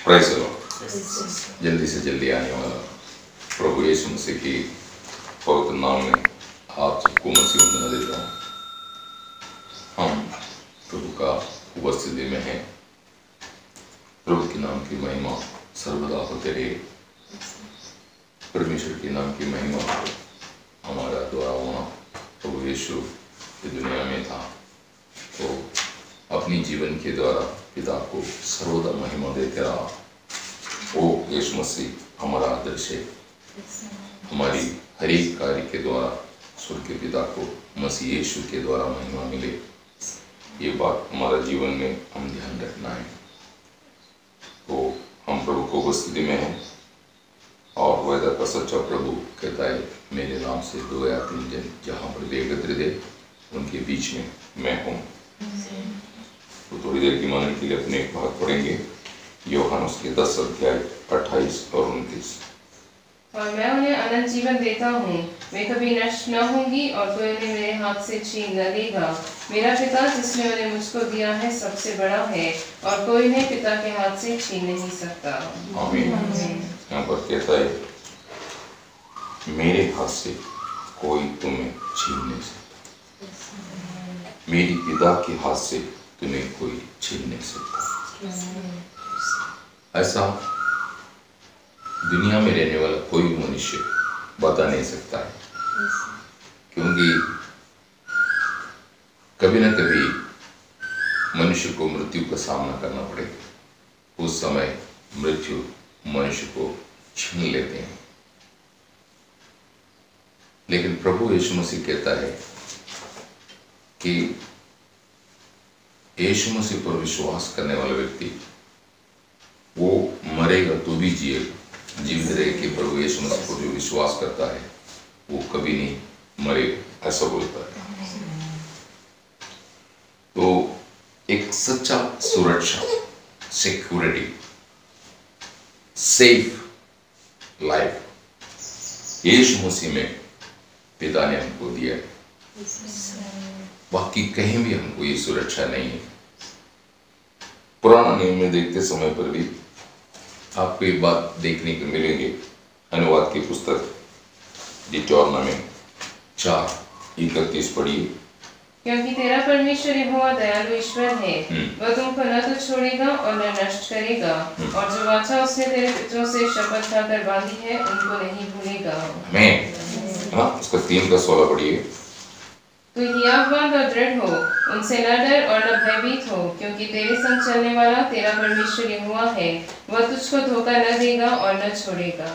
Praise the Lord. जल्दी से जल्दी आने वाला प्रभु यीशु मसीह की पवित्र नाम में आप सबको मसीह वंदना देता हूँ। हम प्रभु का उपस्थिति में हैं। प्रभु के नाम की महिमा सर्वदा होते रहे। परमेश्वर के नाम की महिमा हमारा द्वारा होना। प्रभु यीशु इस दुनिया में था तो अपनी जीवन के द्वारा पिता को सर्वदा महिमा देते रहा। वो यीशु मसीह हमारा आदर्श है। हमारी हर एक कार्य के द्वारा स्वर्ग के पिता को मसीह यीशु के द्वारा महिमा मिले, ये बात हमारा जीवन में हम ध्यान रखना है। तो हम प्रभु को उपस्थिति में हैं और वेदा का सच्चा प्रभु कहता है, मेरे नाम से 2 या 3 जन जहाँ पर भी एकत्रित है उनके बीच में मैं हूँ। तो थोड़ी देर की मानने के लिए अपने एक बात पढ़ेंगे, यूहन्ना उसके 10 अध्याय 28 और 29। और मैं उन्हें अनंत जीवन देता हूँ, वे कभी नष्ट न होंगी और कोई उन्हें मेरे हाथ से छीन न लेगा। मेरा पिता जिसने उन्हें मुझको दिया है सबसे बड़ा है और कोई उन्हें पिता के हाथ से छीन नहीं सकता। आमीन। यहाँ पर कहता है, मेरे हाथ से कोई तुम्हें छीन नहीं सकता, मेरी पिता के हाथ से तुम्हें कोई छीन नहीं सकता। ऐसा दुनिया में रहने वाला कोई भी मनुष्य बता नहीं सकता है, क्योंकि कभी न कभी मनुष्य को मृत्यु का सामना करना पड़ेगा। उस समय मृत्यु मनुष्य को छीन लेते हैं। लेकिन प्रभु यीशु मसीह कहता है कि यीशु मसीह पर विश्वास करने वाला व्यक्ति वो मरेगा तो भी जिएगा। जीवित रहे कि प्रभु यीशु मसीह को जो विश्वास करता है वो कभी नहीं मरेगा, ऐसा बोलता है। तो एक सच्चा सुरक्षा, सिक्योरिटी, सेफ लाइफ यीशु मसीह में पिता ने हमको दिया है। बाकी कहीं भी हमको ये सुरक्षा नहीं है। पुराना नियम में देखते समय पर भी आपको एक बात देखने को मिलेंगे। अनुवाद की पुस्तक डिटोरनॉमी 4:31 पढ़िए। क्योंकि तेरा परमेश्वर यहोवा दयालु ईश्वर है, वह तुमको न तो छोड़ेगा और न नष्ट करेगा, और जो वाचा उसने तेरे पितरों से शपथ खाकर बांधी है उनको नहीं भूलेगा। आमीन। उसका 3:16 पढ़िए। तू हियावंत और दृढ़ हो, उनसे न डर और न भयभीत हो, क्योंकि तेरे संग चलने वाला तेरा परमेश्वर यहोवा है, वह तुझको धोखा न देगा और न छोड़ेगा।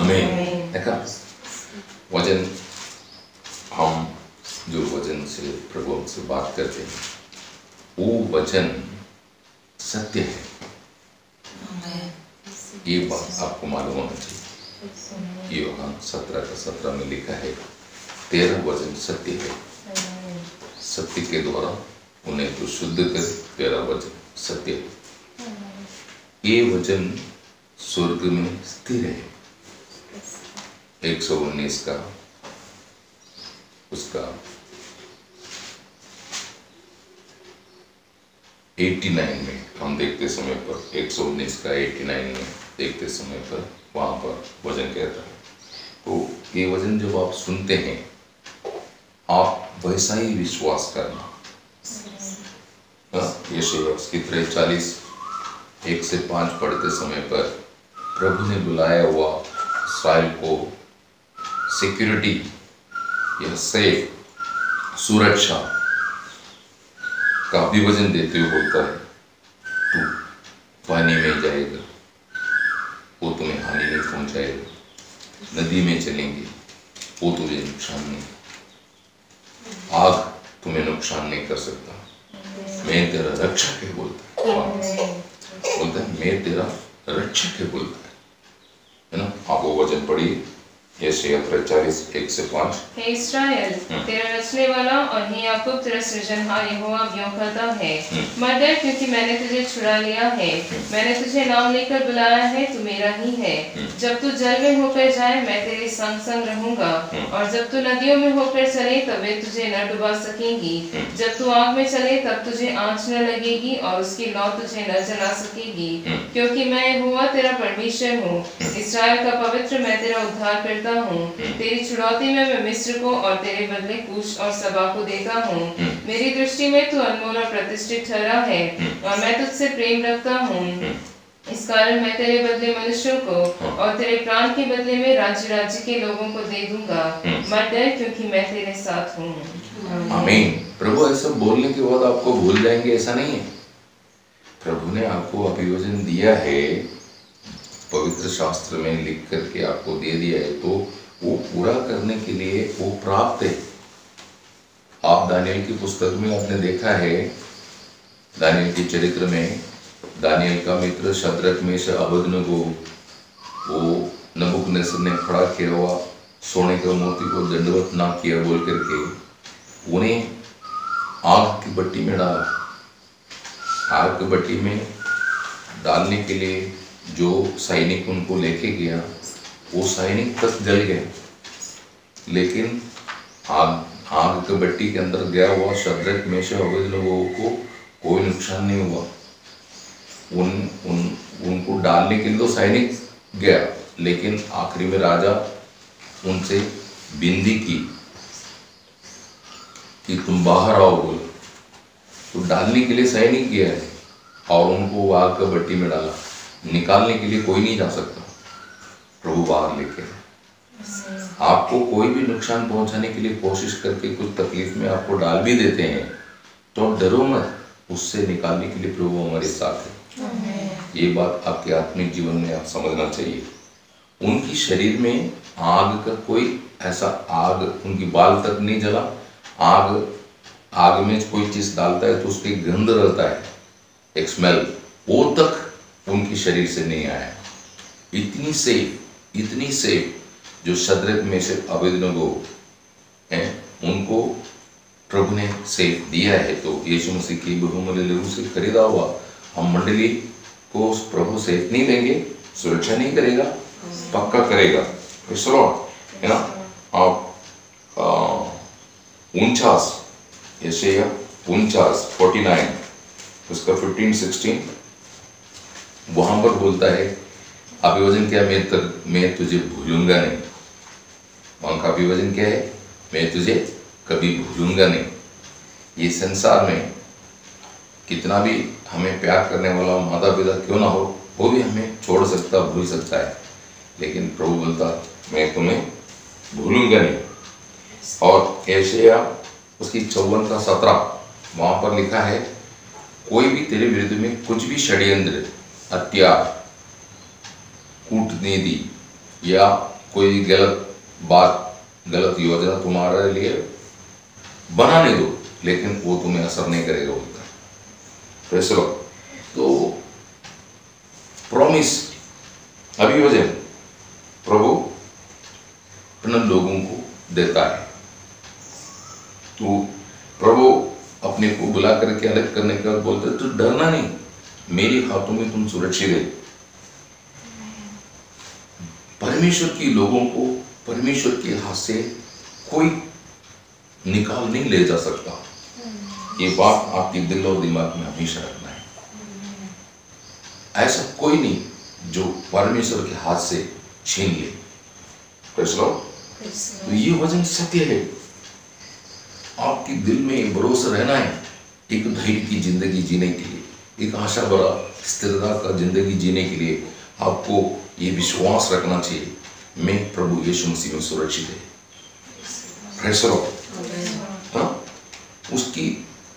आमीन। देखा वचन, हम जो वचन से प्रभु हमसे बात करते हैं वो वचन सत्य है। ये बात आपको मालूम होना चाहिए। यूहन्ना 17:17 में लिखा है, तेरा वचन सत्य है, सत्य के द्वारा उन्हें तो शुद्ध कर, तेरा वचन सत्य है। ये वचन स्वर्ग में स्थिर है। 119 का उसका 89 में हम देखते समय पर, 119 का 89 में देखते समय पर वहां पर वचन कहता है। तो ये वचन जब आप सुनते हैं आप वैसा ही विश्वास करना। यशायाह उसकी 43:1-5 पढ़ते समय पर प्रभु ने बुलाया हुआ इस्राएल को सिक्योरिटी या सेफ सुरक्षा का भी वचन देते हुए बोलता है, तू पानी में जाएगा वो तुम्हें हानि नहीं पहुंचाएगा, नदी में चलेंगे वो तुझे नुकसान नहीं, आग तुम्हें नुकसान नहीं कर सकता, मैं तेरा रक्षक है बोलता है, मैं तेरा रक्षक है बोलता है ना। आप वो वचन पढ़िए यशायाह 43 1 से 5। हे इस्राएल, तेरा रचने वाला और हे याकूब तेरा सृजनहार यहोवा यों कहता है, मत डर, क्योंकि मैंने तुझे छुड़ा लिया है, मैंने तुझे नाम लेकर बुलाया है, तू मेरा ही है। जब तू जल में होकर जाए मैं तेरे संग संग रहूंगा, और जब तू नदियों में होकर चले तब वे तुझे न डुबा सकेंगी। जब तू आग में चले तब तुझे आँच न लगेगी और उसकी लौ तुझे न जला सकेगी, क्योंकि मैं यहोवा तेरा परमेश्वर हूँ, इस्राएल का पवित्र, मैं तेरा उद्धार करता हूँ। तेरी छुड़ौती में मैं मिस्र को और तेरे बदले कूश और सबा को देता हूँ। मेरी दृष्टि में तू अनमोल और प्रतिष्ठित ठहरा है, और मैं तुझसे प्रेम रखता हूँ। इस कारण मैं तेरे बदले मनुष्यों को और तेरे प्राण के बदले में राज्य राज्य के लोगों को दे दूंगा। मत डर, क्योंकि मैं तेरे साथ हूँ। आमीन। प्रभु ऐसा बोलने के बाद आपको भूल जाएंगे, ऐसा नहीं है। प्रभु ने आपको अभियोजन दिया है, पवित्र शास्त्र में लिख करके आपको दे दिया है, तो वो पूरा करने के लिए वो प्राप्त है। आप दानियल की पुस्तक में आपने देखा है, दानियल के चरित्र में दानियल का मित्र शद्रक मेशक अबेदनगो वो नबूकदनेस्सर ने खड़ा किया हुआ सोने के मोती को दंडवत ना किया बोल करके उन्हें आग की भट्टी में डाला। आग की भट्टी में डालने के लिए जो सैनिक उनको लेके गया वो सैनिक तक जल गए, लेकिन आग की भट्टी के अंदर गया हुआ शद्रक मेशक अबेदनगो को कोई नुकसान नहीं हुआ। उनको डालने के लिए तो सैनिक गया, लेकिन आखिरी में राजा उनसे विनती की कि तुम बाहर आओ बोला, तो डालने के लिए सैनिक गया है और उनको आग की भट्टी में डाला। निकालने के लिए कोई नहीं जा सकता, प्रभु बाहर लेके। आपको कोई भी नुकसान पहुंचाने के लिए कोशिश करके कुछ तकलीफ में आपको डाल भी देते हैं तो डरो मत, उससे निकालने के लिए प्रभु हमारे साथ है। ये बात आपके आत्मिक जीवन में आप समझना चाहिए। उनकी शरीर में आग का कोई ऐसा आग, उनकी बाल तक नहीं जला। आग में कोई चीज डालता है तो उसकी गंध रहता है, एक स्मेल, वो तक उनकी शरीर से नहीं आया। इतनी सेफ जो शद्रक मेशक अबेदनगो हैं, उनको प्रभु ने सेफ दिया है। तो यीशु मसीह की बहुमूल्य लहू से खरीदा हुआ हम मंडली को प्रभु सेफ नहीं देंगे, सुरक्षा नहीं करेगा, पक्का करेगा, है ना। आप 49 यशायाह 49 उसका 15-16 वहां पर बोलता है अभियोजन क्या, मैं तुझे भूलूंगा नहीं। वहां का अभियोजन क्या है, मैं तुझे कभी भूलूंगा नहीं। ये संसार में कितना भी हमें प्यार करने वाला माता पिता क्यों ना हो, वो भी हमें छोड़ सकता, भूल सकता है, लेकिन प्रभु बोलता मैं तुम्हें भूलूंगा नहीं। और यशायाह उसकी 54-17 वहां पर लिखा है, कोई भी तेरे विरुद्ध में कुछ भी षड्यंत्र, हत्या, कूटनीति या कोई गलत बात, गलत योजना तुम्हारे लिए बनाने दो, लेकिन वो तुम्हें असर नहीं करेगा बोलता है। तो प्रॉमिस, अभियोजन प्रभु अपने लोगों को देता है। तो प्रभु अपने को बुला करके अलग करने के बाद बोलते तो डरना नहीं, मेरे हाथों में तुम सुरक्षित है। परमेश्वर की लोगों को परमेश्वर के हाथ से कोई निकाल नहीं ले जा सकता। ये बात आपके दिल और दिमाग में हमेशा रखना है। ऐसा कोई नहीं जो परमेश्वर के हाथ से छीन ले। तो ये वचन सत्य है। आपके दिल में भरोसा रहना है, एक धैर्य की जिंदगी जीने के लिए, एक आशा भरा स्थिरता का जिंदगी जीने के लिए आपको ये विश्वास रखना चाहिए, मैं प्रभु यीशु मसीह में सुरक्षित है। हाँ? उसकी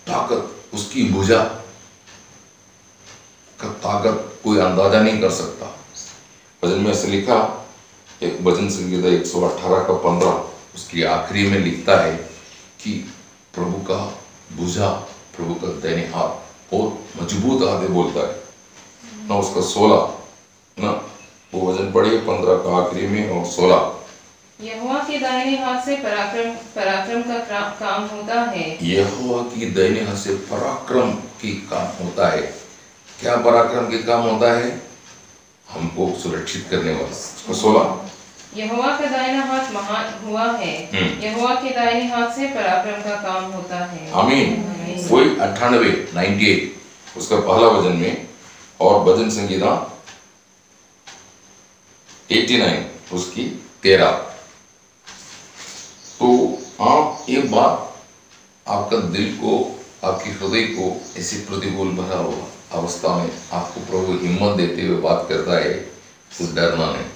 ताकत, उसकी भुजा का ताकत कोई अंदाजा नहीं कर सकता। भजन में ऐसे लिखा, एक भजन संगीता 118-15 उसकी आखिरी में लिखता है कि प्रभु का भुजा, प्रभु का दाहिने हाथ बहुत मजबूत हाथ है बोलता है ना। उसका 16 ना वो वजन पढ़िए 15 का आखिरी में और 16 यहोवा के दाहिने हाथ से पराक्रम पराक्रम का काम होता है। यहोवा की दाहिने हाथ से पराक्रम की काम होता है। क्या पराक्रम के काम होता है? हमको सुरक्षित करने वाला। 16 यहोवा का दाहिना हाथ महान हुआ है। यहोवा के दाहिने हाथ से पराक्रम का काम होता है। आमीन। कोई 98 उसका पहला वचन में और भजन संगीता 89 उसकी 13। तो आप एक बात, आपका दिल को, आपके हृदय को ऐसी प्रतिकूल भरा हुआ अवस्था में आपको प्रभु हिम्मत देते हुए बात करता है, तो डरना नहीं,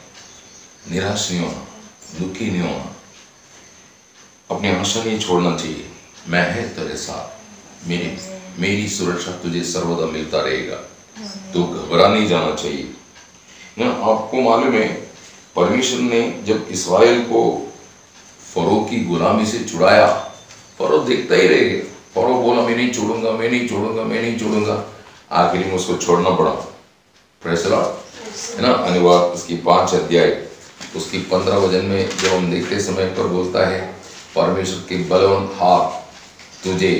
निराश नहीं होना, दुखी नहीं होना, अपनी आशा नहीं छोड़ना चाहिए। मैं है तेरे साथ, मेरी सुरक्षा तुझे सर्वदा मिलता रहेगा, तो घबरा नहीं जाना चाहिए ना। आपको मालूम है, परमेश्वर ने जब इस्राएल को फरो की गुलामी से छुड़ाया, फरो देखता ही रह गया। फरो बोला मैं नहीं छोड़ूंगा, मैं नहीं छोड़ूंगा, मैं नहीं छोड़ूंगा, आखिर में उसको छोड़ना पड़ा। प्रेज़ द लॉर्ड, है ना। अनुवाद उसकी 5 अध्याय उसकी 15 वचन में जब हम देखते समय पर बोलता है, परमेश्वर के बलवंत हाथ तुझे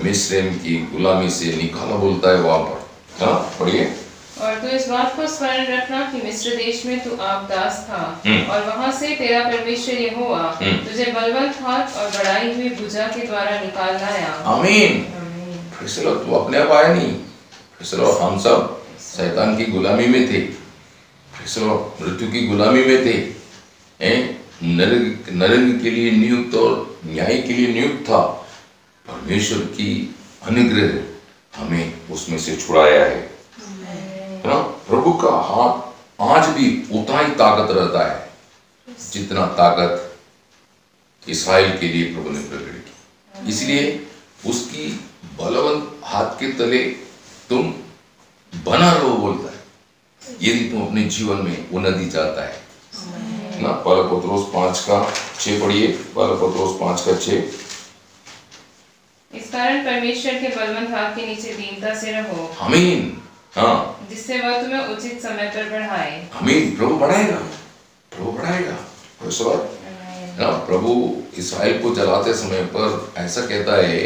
मिस्र की गुलामी से निकाला, बोलता है वहां पर। हाँ पढ़िए। और तू इस बात को स्मरण रखना कि मिस्र देश में तू आपदास था, और वहां से तेरा परमेश्वर यहोवा तुझे बलवंत हाथ और बढ़ाई हुई भुजा के द्वारा निकाल लाया। आमीन। Praise the Lord. तू अपने आप आया नहीं। Praise the Lord. हम सब शैतान की गुलामी में थे, प्रेज़ द लॉर्ड, मृत्यु की गुलामी में थे, नरक के लिए नियुक्त और न्याय के लिए नियुक्त था। परमेश्वर की अनुग्रह हमें उसमें से छुड़ाया है ना। प्रभु का हाथ आज भी उतना ही ताकत रहता है जितना ताकत इस्राएल के लिए प्रभु ने प्रकट की। इसलिए उसकी बलवंत हाथ के तले तुम बना रहो, बोलता है, यदि तुम अपने जीवन में उन्नति चाहता है ना। पहला पत्रोस 5:6 पढ़िए। पहला पत्रोस 5:6। इस कारण परमेश्वर के बलवंत हाथ के नीचे दीनता से रहो। आमीन। हाँ, जिससे वह तुम्हें उचित समय पर बढ़ाए। आमीन। प्रभु बढ़ाएगा, प्रभु बढ़ाएगा। ना प्रभु इस्राएल को चलाते समय पर ऐसा कहता है,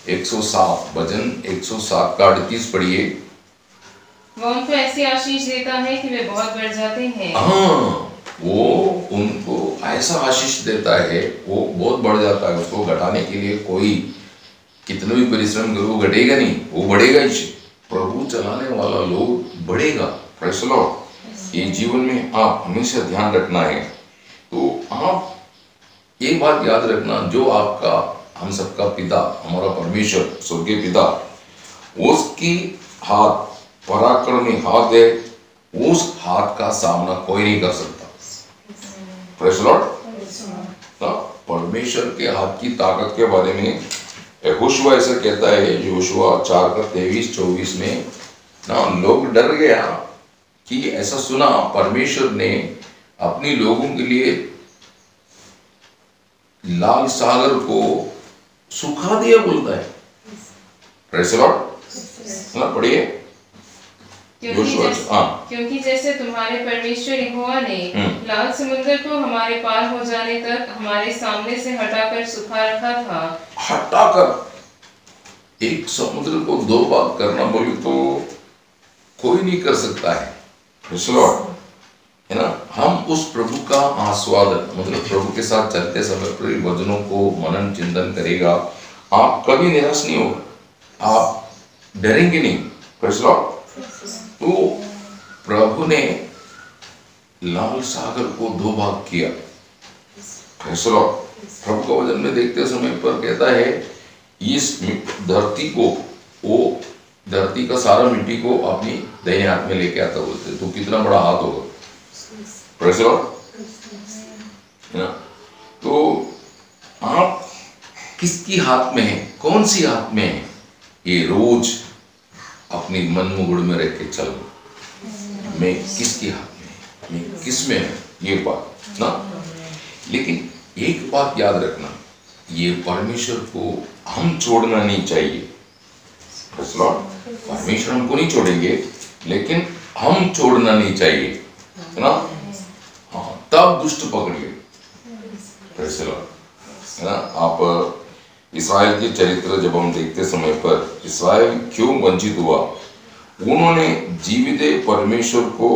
107 भजन 107 का 38 पढ़िए। वह उनको ऐसी आशीष देता है कि वे बहुत बढ़ जाते हैं। हाँ, वो उनको ऐसा आशीष देता है, वो बहुत बढ़ जाता है। उसको घटाने के लिए कोई कितना भी परिश्रम करो, वो घटेगा नहीं, वो बढ़ेगा ही। प्रभु चलाने वाला लोग बढ़ेगा। Praise the Lord. ये जीवन में आप हमेशा ध्यान रखना है। तो आप ये बात याद रखना, जो आपका, हम सबका पिता, हमारा परमेश्वर स्वर्गीय पिता, उसकी हाथ पराक्रमी हाथ है, उस हाथ का सामना कोई नहीं कर सकता। Praise the Lord. परमेश्वर के हाथ की ताकत के बारे में यहोशुआ ऐसा कहता है, यहोशुआ 4:23-24 में ना, लोग डर गया कि ऐसा सुना परमेश्वर ने अपनी लोगों के लिए लाल सागर को सुखा दिया, बोलता है। Praise the Lord. पढ़िए। क्योंकि जैसे तुम्हारे परमेश्वर यहोवा ने लाल समुद्र को हमारे पार हो जाने तक हमारे सामने से हटाकर सुखा रखा था। हटाकर एक समुद्र को 2 भाग करना बोले तो कोई नहीं कर सकता है। प्रेज़ द लॉर्ड, है ना। हम उस प्रभु का आस्वादन, मतलब प्रभु के साथ चलते समय पर वचनों को मनन चिंतन करेगा, आप कभी निराश नहीं होगा, आप डरेंगे नहीं। Praise the Lord. तो प्रभु ने लाल सागर को 2 भाग किया। Praise the Lord. प्रभु का वचन में देखते समय पर कहता है, इस धरती को, वो धरती का सारा मिट्टी को अपनी दाहिने हाथ में लेके आता, बोलते तो कितना बड़ा हाथ होगा। प्रेज़ द लॉर्ड, है ना। तो आप किसकी हाथ में है, कौन सी हाथ में है, ये रोज अपनी मन मुगुड़ में रख के चलो, मैं किसके हाथ में, मैं किस में है, ये बात ना। लेकिन एक बात याद रखना, ये परमेश्वर को हम छोड़ना नहीं चाहिए। Praise the Lord. परमेश्वर हमको नहीं छोड़ेंगे, लेकिन हम छोड़ना नहीं चाहिए, है ना। हाँ, तब दुष्ट पकड़िए, Praise the Lord. है ना, आप इस्राएल के चरित्र जब हम देखते समय पर इस्राएल क्यों वंचित हुआ, उन्होंने जीवित परमेश्वर को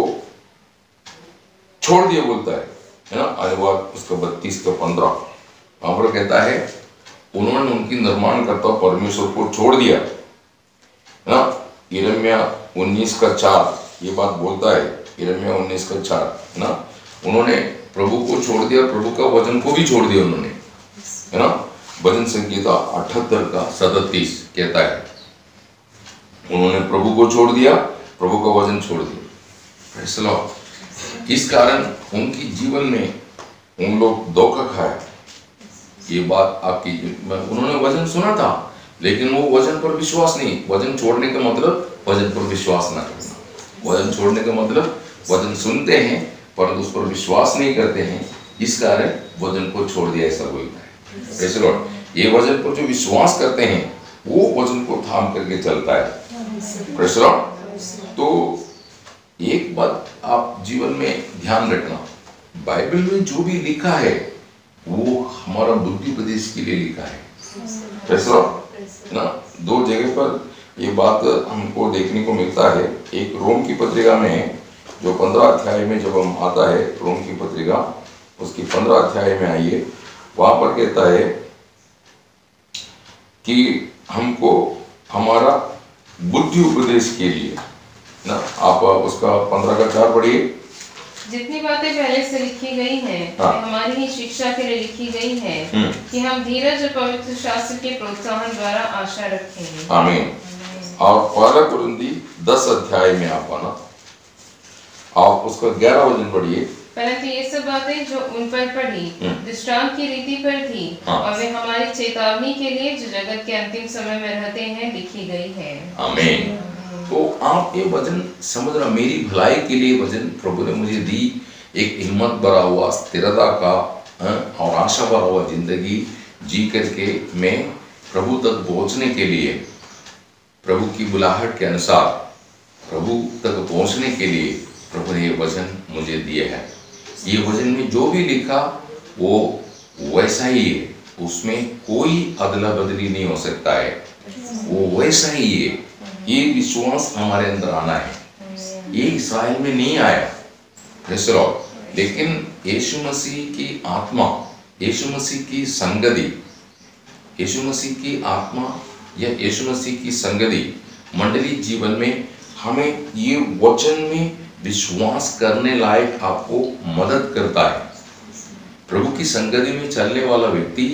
छोड़ दिया बोलता है ना, अनुवाद उसका 32 का 15 वहां पर कहता है उन्होंने उनकी निर्माणकर्ता परमेश्वर को छोड़ दिया ना। यिर्मयाह 19 का 4 ये बात बोलता है, यिर्मयाह 19 का 4 ना, उन्होंने प्रभु को छोड़ दिया, प्रभु का वचन को भी छोड़ दिया उन्होंने, है ना। भजन संगीता 78 का 37 कहता है उन्होंने प्रभु को छोड़ दिया, प्रभु का वचन छोड़ दिया। Praise the Lord. इस कारण उनकी जीवन में उन लोग धोखा खाया। ये बात आपकी, उन्होंने वचन सुना था लेकिन वो वचन पर विश्वास नहीं। वचन छोड़ने का मतलब वचन पर विश्वास ना करना। वचन छोड़ने का मतलब वचन सुनते हैं परंतु उस पर विश्वास नहीं करते हैं, इस कारण वचन को छोड़ दिया, ऐसा बोलता है। Praise the Lord. ये वचन पर जो विश्वास करते हैं वो वचन को थाम करके चलता है। Praise the Lord. तो एक बात आप जीवन में ध्यान रखना, बाइबल में जो भी लिखा है वो हमारा बुद्धि उपदेश के लिए लिखा है। Praise the Lord. ना, दो जगह पर ये बात हमको देखने को मिलता है। एक रोम की पत्रिका में जो 15 अध्याय में जब हम आता है, रोम की पत्रिका उसकी 15 अध्याय में आइए, वहां पर कहता है कि हमको हमारा बुद्धि उपदेश के लिए ना, आप उसका 15 का 4 पढ़िए। जितनी बातें पहले से लिखी गई हैं वे हमारी ही शिक्षा के लिए लिखी गई हैं कि हम धीरज और पवित्र शास्त्र के प्रोत्साहन द्वारा आशा रखेंगे। आमीन। और 1 कुरिन्थी 10 अध्याय में आप आना, आप उसका 11 वचन पढ़िए। परंतु ये सब बातें जो उन पर पड़ी दृष्टांत की रीति पर थी और वे हमारी चेतावनी के लिए जो जगत के अंतिम समय में रहते हैं लिखी गई है। आमीन। तो आप ये वचन समझ रहा, मेरी भलाई के लिए वचन प्रभु ने मुझे दी, एक हिम्मत भरा हुआ स्थिरता का और आशा भरा हुआ जिंदगी जी करके मैं प्रभु तक पहुंचने के लिए, प्रभु की बुलाहट के अनुसार प्रभु तक पहुंचने के लिए प्रभु ने ये वचन मुझे दिया है। ये वचन में जो भी लिखा वो वैसा ही है, उसमें कोई अदला बदली नहीं हो सकता है, वो वैसा ही है। ये विश्वास हमारे अंदर आना है। ये इस्राएल में नहीं आया, Praise the Lord. लेकिन यीशु मसीह की आत्मा, यीशु मसीह की संगति, यीशु मसीह की आत्मा या यीशु मसीह की संगति मंडली जीवन में हमें ये वचन में विश्वास करने लायक आपको मदद करता है। प्रभु की संगति में चलने वाला व्यक्ति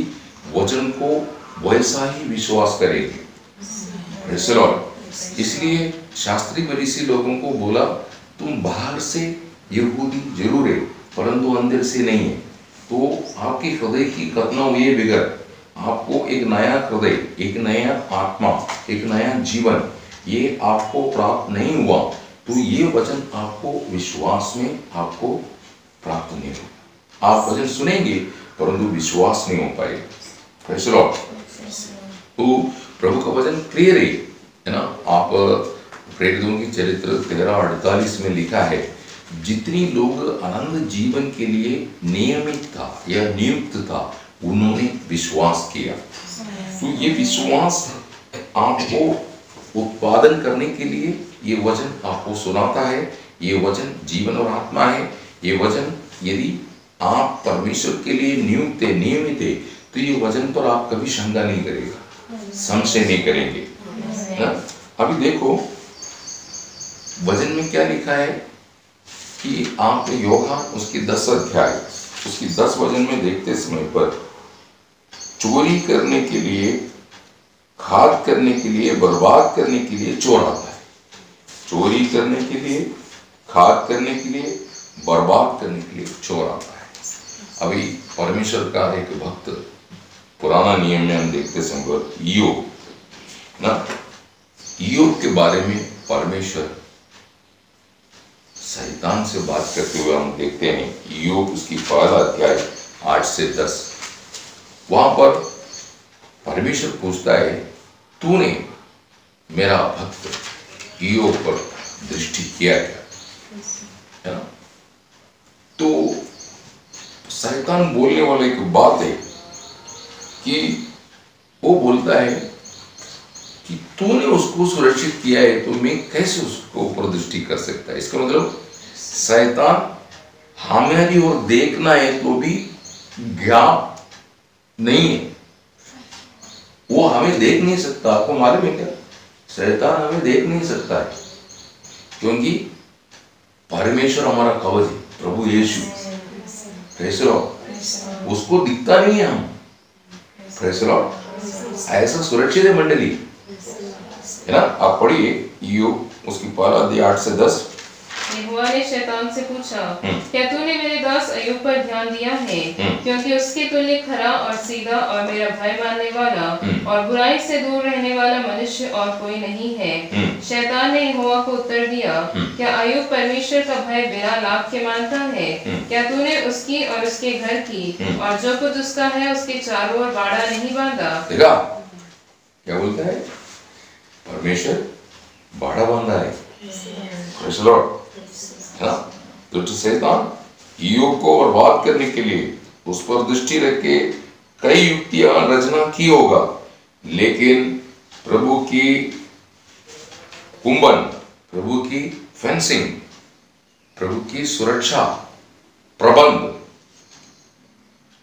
वचन को वैसा ही विश्वास करेगी। Praise the Lord. इसलिए शास्त्री फरीसी लोगों को बोला तुम बाहर से यहूदी जरूर है परंतु अंदर से नहीं है। तो आपकी हृदय की कतना हुई बिगड़, आपको एक नया हृदय, एक नया आत्मा, एक नया जीवन ये आपको प्राप्त नहीं हुआ, तो ये वचन आपको विश्वास में आपको प्राप्त नहीं होगा। आप वचन सुनेंगे परंतु विश्वास नहीं हो पाएगा। Praise the Lord. तो प्रभु का वचन क्लियर है ना। आप प्रेरितों की चरित्र 13:48 में लिखा है जितनी लोग आनंद जीवन के लिए नियमित था या नियुक्त था उन्होंने विश्वास किया। तो ये विश्वास आपको उत्पादन करने के लिए ये वचन आपको सुनाता है। ये वचन जीवन और आत्मा है। ये वचन यदि आप परमेश्वर के लिए नियुक्त है, नियमित है, तो ये वचन पर आप कभी शंका नहीं करेगा, संशय नहीं करेंगे ना। अभी देखो वचन में क्या लिखा है कि आप यूहन्ना उसकी 10 अध्याय उसकी 10 वचन में देखते समय पर चोरी करने के लिए, घात करने के लिए, बर्बाद करने के लिए चोर आता है। चोरी करने के लिए, घात करने के लिए, बर्बाद करने के लिए चोर आता है। अभी परमेश्वर का एक भक्त पुराना नियम में हम देखते समय पर ईयोब ना, ईयोब के बारे में परमेश्वर शैतान से बात करते हुए हम देखते हैं। ईयोब उसकी 1 अध्याय 8 से 10 वहां पर परमेश्वर पूछता है तूने मेरा भक्त ईयोब पर दृष्टि किया क्या, है ना। तो शैतान बोलने वाला एक बात है कि वो बोलता है कि तूने उसको सुरक्षित किया है तो मैं कैसे उसको ऊपर दृष्टि कर सकता है। इसका मतलब शैतान हमारी ओर देखना है तो भी ज्ञान नहीं है, वो हमें देख नहीं सकता। आपको मालूम है क्या, शैतान हमें देख नहीं सकता है क्योंकि परमेश्वर हमारा कवच है, प्रभु यीशु, प्रेज़ द लॉर्ड, उसको दिखता नहीं है हम, प्रेज़ द लॉर्ड, ऐसा सुरक्षित है मंडली, है ना। आप पढ़िए ईयोब उसकी पहला अध्याय 8 से 10। यहोवा ने शैतान से पूछा, क्या तूने मेरे दास अय्यूब पर ध्यान दिया है? क्योंकि उसके तुल्य खरा और सीधा और मेरा भय मानने वाला और बुराई से दूर रहने वाला मनुष्य और कोई नहीं है। शैतान ने यहोवा को उत्तर दिया, क्या अय्यूब परमेश्वर का भय बिना लाभ के मानता है? क्या तूने उसकी और उसके घर की और जो कुछ उसका है उसके चारों ओर बाड़ा नहीं बांधा? देखा क्या बोलता है, परमेश्वर बाड़ा बांधा है, प्रेज़ द लॉर्ड, है ना। तो शैतान ईयोब को बर्बाद करने के लिए उस पर दृष्टि रख के कई युक्तियां रचना की होगा, लेकिन प्रभु की कुंभन, प्रभु की फेंसिंग, प्रभु की सुरक्षा प्रबंध,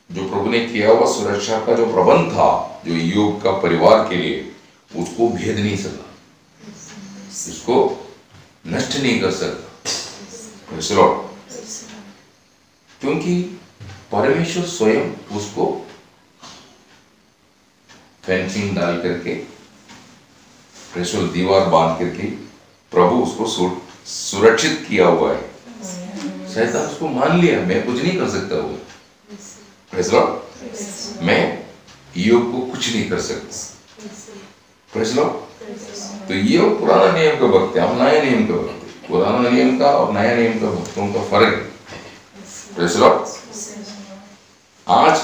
जो प्रभु ने किया हुआ सुरक्षा का जो प्रबंध था जो ईयोब का परिवार के लिए, उसको भेद नहीं सका, इसको नष्ट नहीं कर सकता, प्रेज़ द लॉर्ड, क्योंकि परमेश्वर स्वयं उसको फेंसिंग डाल करके, प्रेज़ द लॉर्ड, दीवार बांध करके प्रभु उसको सुरक्षित किया हुआ है। शैतान उसको मान लिया, मैं कुछ नहीं कर सकता, वो, प्रेज़ द लॉर्ड, मैं ईयोब को कुछ नहीं कर सकता, प्रेज़ द लॉर्ड। तो ये पुराना नियम का भक्त है, हम नया नियम का भक्त है। पुराना नियम का और नया नियम का भक्तों का फर्क है, प्रेज़ द लॉर्ड। आज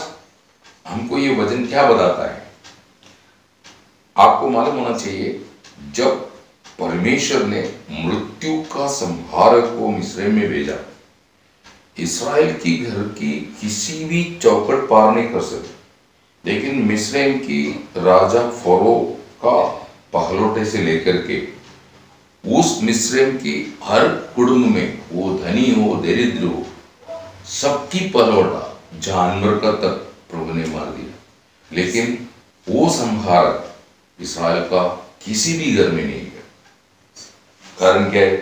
हमको ये वचन क्या बताता है, आपको मालूम होना चाहिए, जब परमेश्वर ने मृत्यु का संहारक को मिस्र में भेजा, इस्राएल की घर की किसी भी चौखट पार नहीं कर सकते, लेकिन मिस्र की राजा फरो का पहलोटे से लेकर के उस मिस्र की हर कुटुंब में, वो धनी हो दरिद्र हो, सबकी पहलोटा जानवर का तक प्रभु ने मार दिया, लेकिन वो संहारक इस्राएल का किसी भी घर में नहीं गया। कारण क्या है,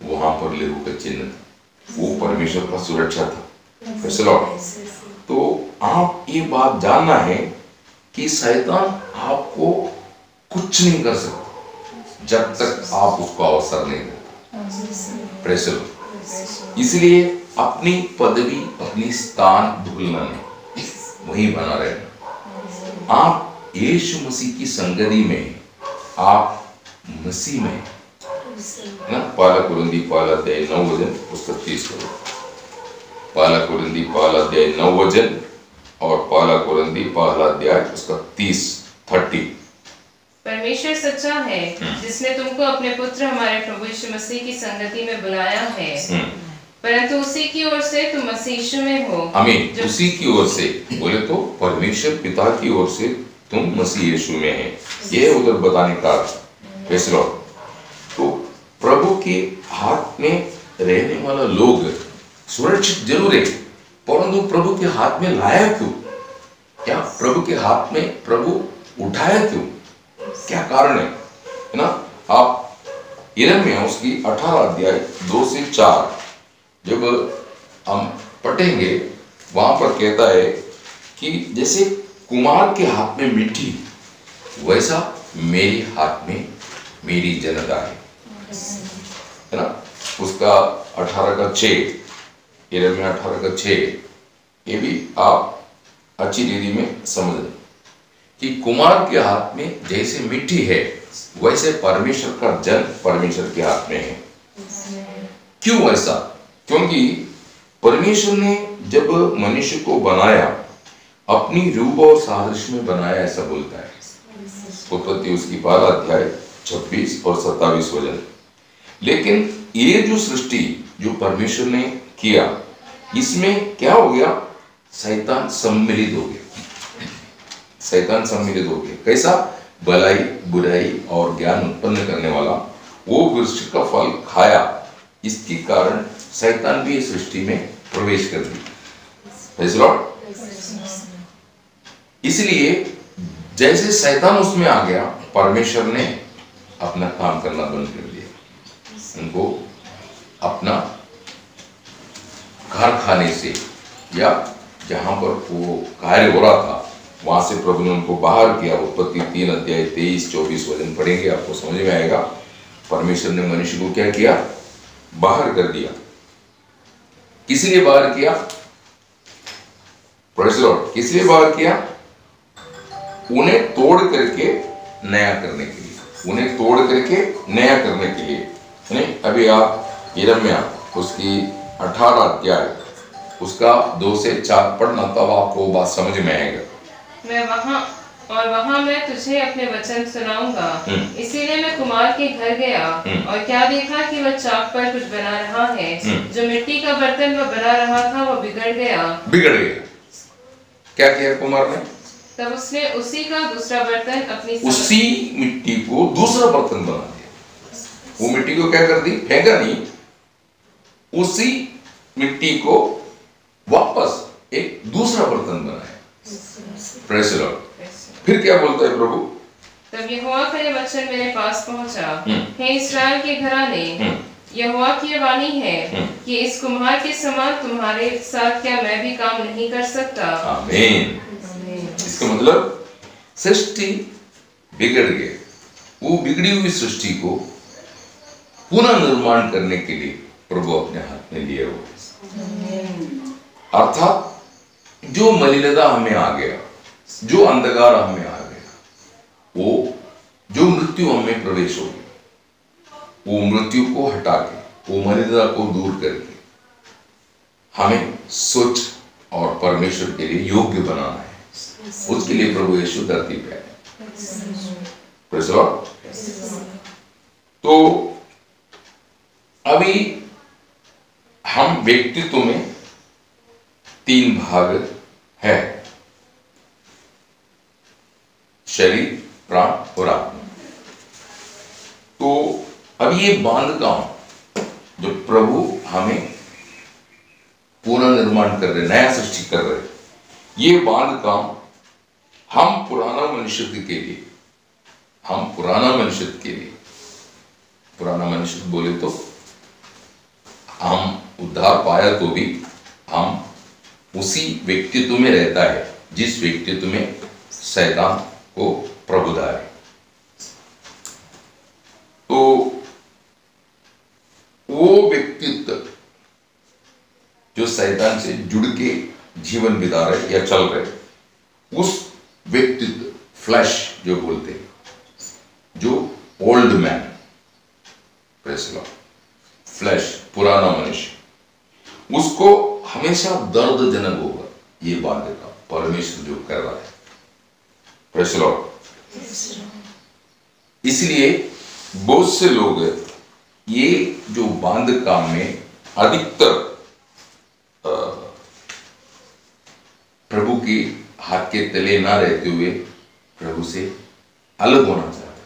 वहां पर लेहू का चिन्ह था, वो परमेश्वर का सुरक्षा था, प्रेज़ द लॉर्ड। तो आप ये बात जानना है कि शैतान आपको कुछ नहीं कर सकता जब तक आप उसको अवसर नहीं देते, प्रेज़ द लॉर्ड। इसलिए अपनी पदवी, अपनी स्थान भूलना नहीं, वहीं बना रहना। आप यीशु मसीह की संगति में, आप मसीह में, ना। पहला कुरिन्थी पहला अध्याय 9 वचन उसका 30 करो, पहला कुरिन्थी पहला अध्याय 9 वचन और पहला कुरिन्थी पहला अध्याय उसका 30। परमेश्वर सच्चा है, जिसने तुमको अपने पुत्र हमारे प्रभु यीशु मसीह की संगति में बुलाया है, परंतु उसी की ओर से तुम मसीह यीशु में हो। आमीन। उसी की ओर से बोले तो परमेश्वर पिता की ओर से तुम मसीह यीशु में है, ये उधर बताने का, प्रेज़ द लॉर्ड। तो प्रभु के हाथ में रहने वाला लोग सुरक्षित जरूर है, परंतु प्रभु के हाथ में लाया क्यों? क्या प्रभु के हाथ में प्रभु उठाया क्यों? क्या कारण है ना। आप यिर्मयाह उसकी 18 अध्याय 2 से 4 जब हम पढ़ेंगे, वहां पर कहता है कि जैसे कुमार के हाथ में मिट्टी, वैसा मेरे हाथ में मेरी जनता है ना। उसका 18 का 6, यिर्मयाह 18 का 6, ये भी आप अच्छी रीति में समझ लें कि कुमार के हाथ में जैसे मिट्टी है, वैसे परमेश्वर का जन परमेश्वर के हाथ में है। क्यों ऐसा? क्योंकि परमेश्वर ने जब मनुष्य को बनाया, अपनी रूप और सादृश्य में बनाया, ऐसा बोलता है उत्पत्ति उसकी 12 अध्याय 26 और 27 वचन। लेकिन ये जो सृष्टि जो परमेश्वर ने किया, इसमें क्या हो गया? शैतान सम्मिलित हो गया। शैतान सम्मिलित हो गया। कैसा? भलाई बुराई और ज्ञान उत्पन्न करने वाला वो वृक्ष का फल खाया, इसके कारण शैतान भी इस सृष्टि में प्रवेश कर दिया। Praise Lord. इसलिए जैसे शैतान उसमें आ गया, परमेश्वर ने अपना काम करना बंद कर दिया। उनको अपना कारखाने से या जहां पर वो कार्य हो रहा था वहां से प्रभु ने उनको बाहर किया। उत्पत्ति 3 अध्याय 23-24 वचन पढ़ेंगे, आपको समझ में आएगा। परमेश्वर ने मनुष्य को क्या किया? बाहर कर दिया। किस लिए बाहर किया? Praise Lord. किस लिए बाहर किया? उन्हें तोड़ करके नया करने के लिए। उन्हें तोड़ करके नया करने के लिए। नहीं, अभी आप यिर्मयाह उसकी 18 अध्याय उसका 2 से 4 पढ़ना, तब आपको बात समझ में आएगा। वहां मैं तुझे अपने वचन सुनाऊंगा। इसीलिए मैं कुम्हार के घर गया और क्या देखा कि वह चाक पर कुछ बना रहा है। जो मिट्टी का बर्तन वह बना रहा था वह बिगड़ गया। क्या किया कुम्हार ने? तब उसने उसी का दूसरा बर्तन उसी मिट्टी को दूसरा बर्तन बना दिया। वो मिट्टी को क्या कर दी? फेंका नहीं, उसी मिट्टी को वापस एक दूसरा बर्तन बनाया। Praise the Lord. फिर क्या बोलता है प्रभु? तब यहोवा का यह वचन मेरे पास पहुंचा, हे इस्राएल के घराने, यहोवा की यह वाणी है कि इस कुम्हार के समान तुम्हारे साथ क्या मैं भी काम नहीं कर सकता? आमीन। इसका मतलब सृष्टि बिगड़ गई। वो बिगड़ी हुई सृष्टि को पुनः निर्माण करने के लिए प्रभु अपने हाथ में लिए हुए। अर्थात जो मलिनता हमें आ गया, जो अंधकार हमें आ गया, वो जो मृत्यु हमें प्रवेश हो गई, वो मृत्यु को हटा के, वो मलिनता को दूर करके हमें स्वच्छ और परमेश्वर के लिए योग्य बनाना है। उसके लिए प्रभु यीशु धरती पे आए। Praise the Lord. तो अभी हम व्यक्तित्व में 3 भाग है, शरीर, प्राण और आत्मा। तो अब ये बांध काम जो प्रभु हमें पुनर्निर्माण कर रहे, नया सृष्टि कर रहे, ये बांध काम हम पुराना मनुष्य के लिए, पुराना मनुष्य बोले तो हम उद्धार पाया तो भी हम उसी व्यक्तित्व में रहता है जिस व्यक्तित्व में शैतान को प्रभुता है। तो वो व्यक्तित्व जो शैतान से जुड़ के जीवन बिता रहे या चल रहे, उस व्यक्तित्व फ्लैश जो बोलते हैं, जो old man, praise the Lord, flash पुराना मनुष्य, उसको हमेशा दर्दजनक होगा ये बांध का परमेश्वर जो कर रहा है। Praise the Lord. इसलिए बहुत से लोग ये जो बांध काम में अधिकतर प्रभु की हाथ के तले ना रहते हुए प्रभु से अलग होना चाहते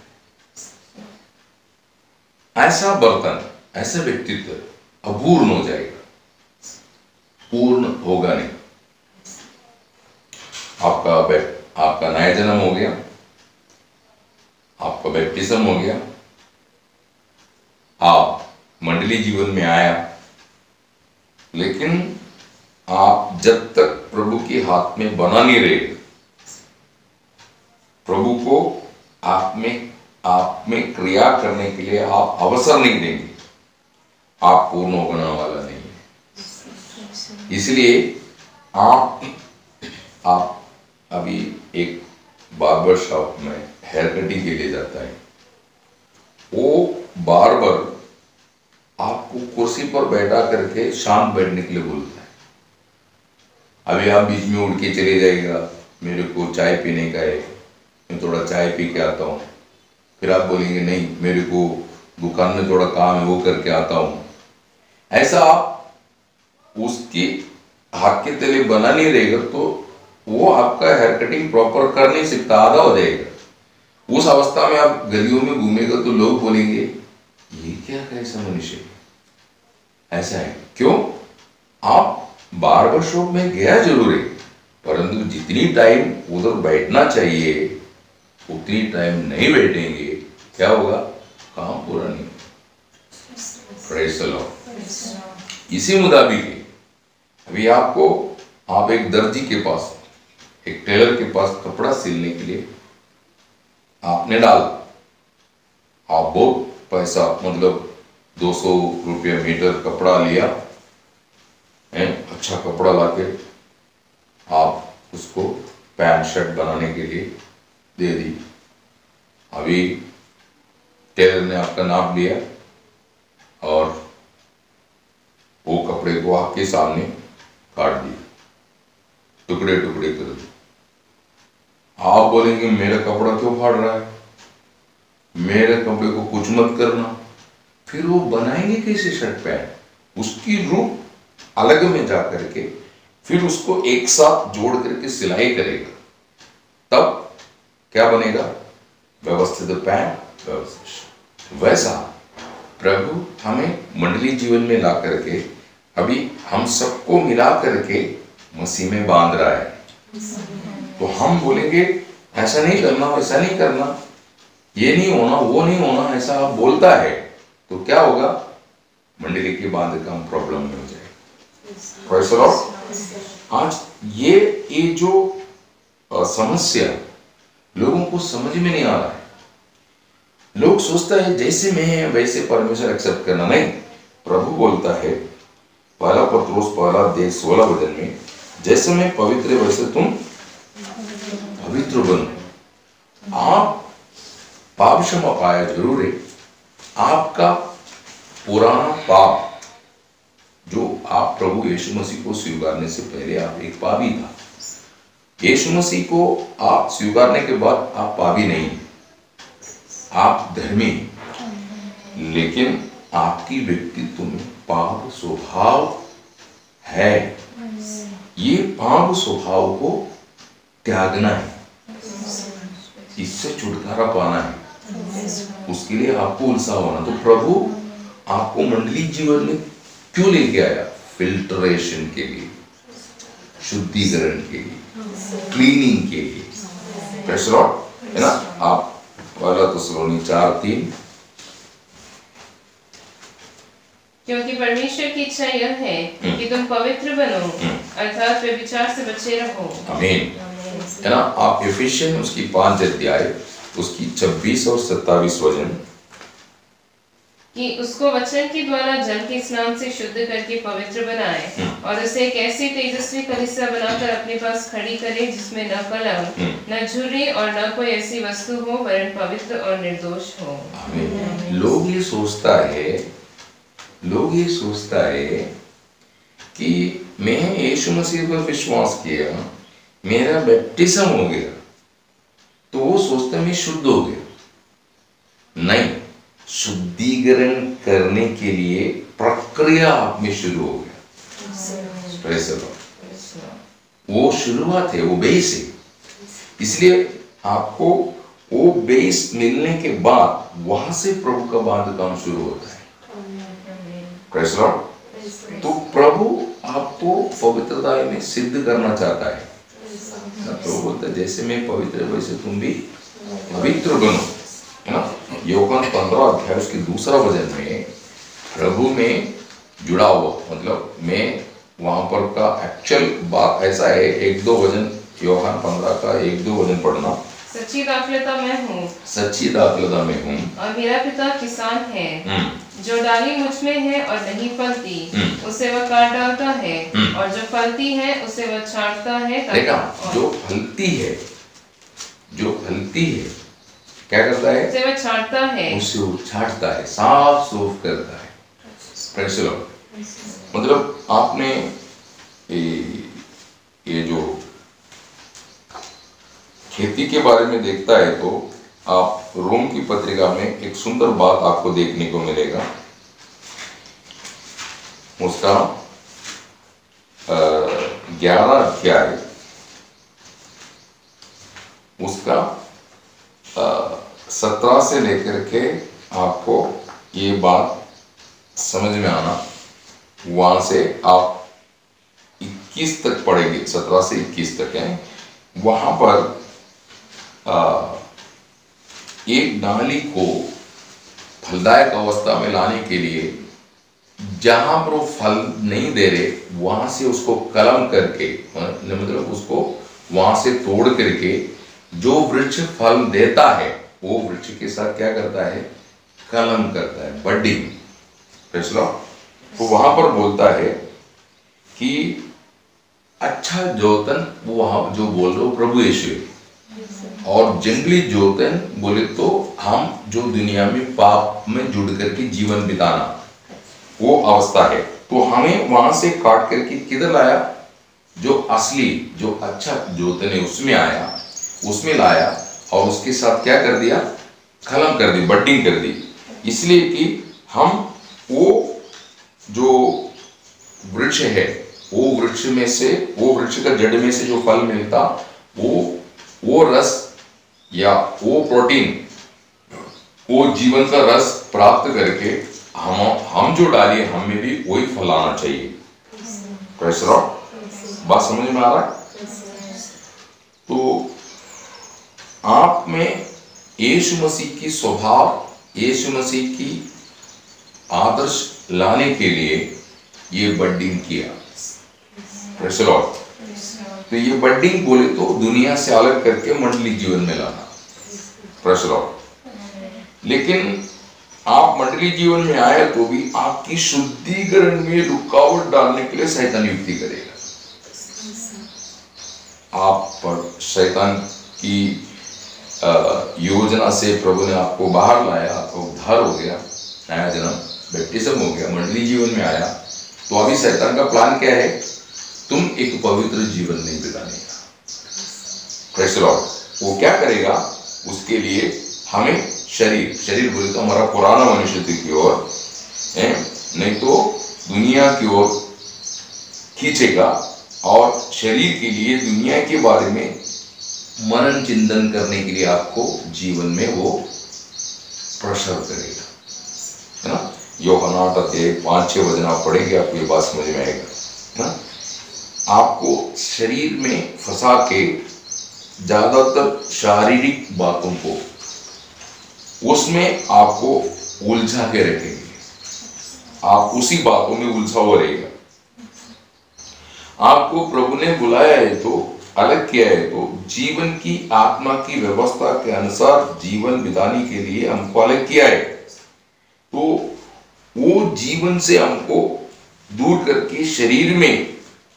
हैं। ऐसा बर्तन, ऐसा व्यक्तित्व अपूर्ण हो जाएगा, पूर्ण होगा नहीं। आपका नया जन्म हो गया, आपका बैप्टिज्म हो गया, आप मंडली जीवन में आया, लेकिन आप जब तक प्रभु के हाथ में बना नहीं रहे, प्रभु को आप में क्रिया करने के लिए आप अवसर नहीं देंगे, आप पूर्ण होने वाला नहीं है। इसलिए आप अभी एक बार्बर शॉप में हेयर कटिंग के लिए जाता है, वो बार्बर आपको कुर्सी पर बैठा करके शांत बैठने के लिए बोलता है। अभी आप बीच में उड़ के चले जाएगा, मेरे को चाय पीने का है, मैं थोड़ा चाय पी के आता हूँ। फिर आप बोलेंगे नहीं, मेरे को दुकान में थोड़ा काम है, वो करके आता हूँ। ऐसा आप उसकी हाथ के तले बना नहीं रहेगा तो वो आपका हेयर कटिंग प्रॉपर कर नहीं सकता, आधा हो जाएगा। उस अवस्था में आप गलियों में घूमेगा तो लोग बोलेंगे ये क्या कैसा मनुष्य है, ऐसा है। क्यों? आप बार्बर शॉप में गया जरूर है, परंतु जितनी टाइम उधर बैठना चाहिए उतनी टाइम नहीं बैठेंगे, क्या होगा? काम पूरा नहीं। Praise the Lord. इसी मुताबिक अभी आप एक दर्जी के पास, एक टेलर के पास कपड़ा सिलने के लिए आपने डाल, आप बहुत पैसा मतलब 200 रुपये मीटर कपड़ा लिया है, अच्छा कपड़ा लाके आप उसको पैंट शर्ट बनाने के लिए दे दी। अभी टेलर ने आपका नाप लिया और वो कपड़े को आपके सामने काट दिए, टुकड़े टुकड़े कर दिए। आप बोलेंगे मेरा कपड़ा क्यों फाड़ रहा है, मेरे कपड़े को कुछ मत करना। फिर वो बनाएंगे कैसे शर्ट पैंट? उसकी रूप अलग में जा करके फिर उसको एक साथ जोड़ करके सिलाई करेगा, तब क्या बनेगा? व्यवस्थित पैंट, व्यवस्थित। वैसा प्रभु हमें मंडली जीवन में ला करके अभी हम सबको मिला करके मसीह में बांध रहा है। तो हम बोलेंगे ऐसा नहीं करना, वैसा नहीं करना, ये नहीं होना, वो नहीं होना, ऐसा बोलता है तो क्या होगा? मंडली के बांध का हम प्रॉब्लम में हो जाएगा। Praise the Lord. आज ये जो समस्या लोगों को समझ में नहीं आ रहा है। लोग सोचता है जैसे मैं है वैसे परमेश्वर एक्सेप्ट करना। नहीं, प्रभु बोलता है 1 पत्रोस 1:16 में, जैसे मैं पवित्र वैसे तुम पवित्र बनो। आप पाप क्षमा पाया जरूर है, आपका पुराना पाप जो आप प्रभु यीशु मसीह को स्वीकारने से पहले आप एक पापी था, यीशु मसीह को आप स्वीकारने के बाद आप पापी नहीं, आप धर्मी, लेकिन आपकी व्यक्तित्व में पाप स्वभाव है। ये पाप स्वभाव को त्यागना है, इससे छुटकारा पाना है, उसके लिए आपको उत्साह होना। तो प्रभु आपको मंडली जीवन में क्यों लेके आया? फिल्ट्रेशन के लिए, शुद्धिकरण के लिए, क्लीनिंग के लिए। प्रेज़ द लॉर्ड, है ना? आप 1 थिस्सलुनीकि 4:3, क्योंकि परमेश्वर की इच्छा यह है कि तुम पवित्र बनो, अर्थात व्यभिचार से बचे रहो। आमीन, है ना? आप एफिशियन उसकी 5 अध्याय उसकी 26 और 27 वचन, कि उसको वचन के द्वारा जल के स्नान से शुद्ध करके पवित्र बनाए और उसे एक ऐसी तेजस्वी कलीसिया बनाकर अपने पास खड़ी करे जिसमें न कलंक, न झुर्री और न कोई ऐसी वस्तु हो, वरन पवित्र और निर्दोष हो। आमीन। लोग ये सोचता है कि मैं यीशु मसीह पर विश्वास किया, मेरा बैप्टिज्म हो गया, तो वो सोचता मैं शुद्ध हो गया। नहीं, शुद्धिकरण करने के लिए प्रक्रिया आप में शुरू हो गया। Praise the Lord. वो शुरुआत है, वो बेस है। इसलिए आपको वो बेस मिलने के बाद वहां से प्रभु का बांध काम शुरू होता है। Praise the Lord. तो प्रभु आपको पवित्रता में सिद्ध करना चाहता है। प्रभु बोलता है जैसे मैं पवित्र वैसे तुम भी पवित्र बनो, है ना? यूहन्ना 15 अध्याय उसके 2 वचन में प्रभु में जुड़ा हुआ, मतलब मैं वहां पर का एक्चुअल बात ऐसा है, 1-2 वचन यूहन्ना 15 का 1-2 वचन पढ़ना। सच्ची दाखलता मैं हूँ, सच्ची दाखलता मैं हूँ, और मेरा पिता किसान है। जो डाली मुझ में है और नहीं फलती उसे वह काट डालता है, और जो फलती है उसे वह छांटता है। देखा, जो फलती है क्या करता है? उसे वह छांटता है, उसे वो छांटता है, साफ सूफ करता है। Praise the Lord. मतलब आपने ये जो खेती के बारे में देखता है तो आप रोम की पत्रिका में एक सुंदर बात आपको देखने को मिलेगा। उसका 11 अध्याय उसका 17 से लेकर के आपको ये बात समझ में आना, वहां से आप 21 तक पढ़ेंगे, 17 से 21 तक है। वहां पर एक डाली को फलदायक अवस्था में लाने के लिए जहां पर वो फल नहीं दे रहे वहां से उसको कलम करके, मतलब उसको वहां से तोड़ करके जो वृक्ष फल देता है वो वृक्ष के साथ क्या करता है, कलम करता है, बडिंग। तो वहां पर बोलता है कि अच्छा जोतन, वो वहां जो बोल रहे हो प्रभु यीशु, और जंगली जोतन बोले तो हम जो दुनिया में पाप में जुड़ करके जीवन बिताना, वो अवस्था है। तो हमें वहां से काट करके किधर लाया, जो असली जो अच्छा जोतन है उसमें आया, उसमें लाया, और उसके साथ क्या कर दिया, कलम कर दी, बडिंग कर दी, इसलिए कि हम वो जो वृक्ष है, वो वृक्ष में से, वो वृक्ष का जड़ में से जो फल मिलता, वो रस या वो प्रोटीन, वो जीवन का रस प्राप्त करके हम जो डालिए हम में भी वही फल आना चाहिए। कैसे रहो, बात समझ में आ रहा है? तो आप में यीशु मसीह की स्वभाव, यीशु मसीह की आदर्श लाने के लिए ये बडिंग किया। Praise the Lord. तो ये बडिंग बोले तो दुनिया से अलग करके मंडली जीवन में लाना। Praise the Lord. लेकिन आप मंडली जीवन में आए तो भी आपकी शुद्धिकरण में रुकावट डालने के लिए शैतान युक्ति करेगा। आप पर शैतान की योजना से प्रभु ने आपको बाहर लाया, आपको उद्धार हो गया, नया जन्म, बैप्टिज्म हो गया, मंडली जीवन में आया, तो अभी शैतान का प्लान क्या है, तुम एक पवित्र जीवन नहीं बिताने का। Praise the Lord. वो क्या करेगा, उसके लिए हमें शरीर बोले तो हमारा पुराना मनुष्य की ओर, नहीं तो दुनिया की ओर खींचेगा, और शरीर के लिए दुनिया के बारे में मनन चिंतन करने के लिए आपको जीवन में वो प्रेशर करेगा, है ना। यूहन्ना 5-6 वचन आप पढ़ेंगे, आपको ये बात समझ में आएगा, है ना। आपको शरीर में फंसा के ज्यादातर शारीरिक बातों को उसमें आपको उलझा के रखेंगे, आप उसी बातों में उलझा हुआ रहेगा। आपको प्रभु ने बुलाया है तो, अलग किया है तो, जीवन की आत्मा की व्यवस्था के अनुसार जीवन बिताने के लिए हमको अलग किया है। तो वो जीवन से हमको दूर करके शरीर में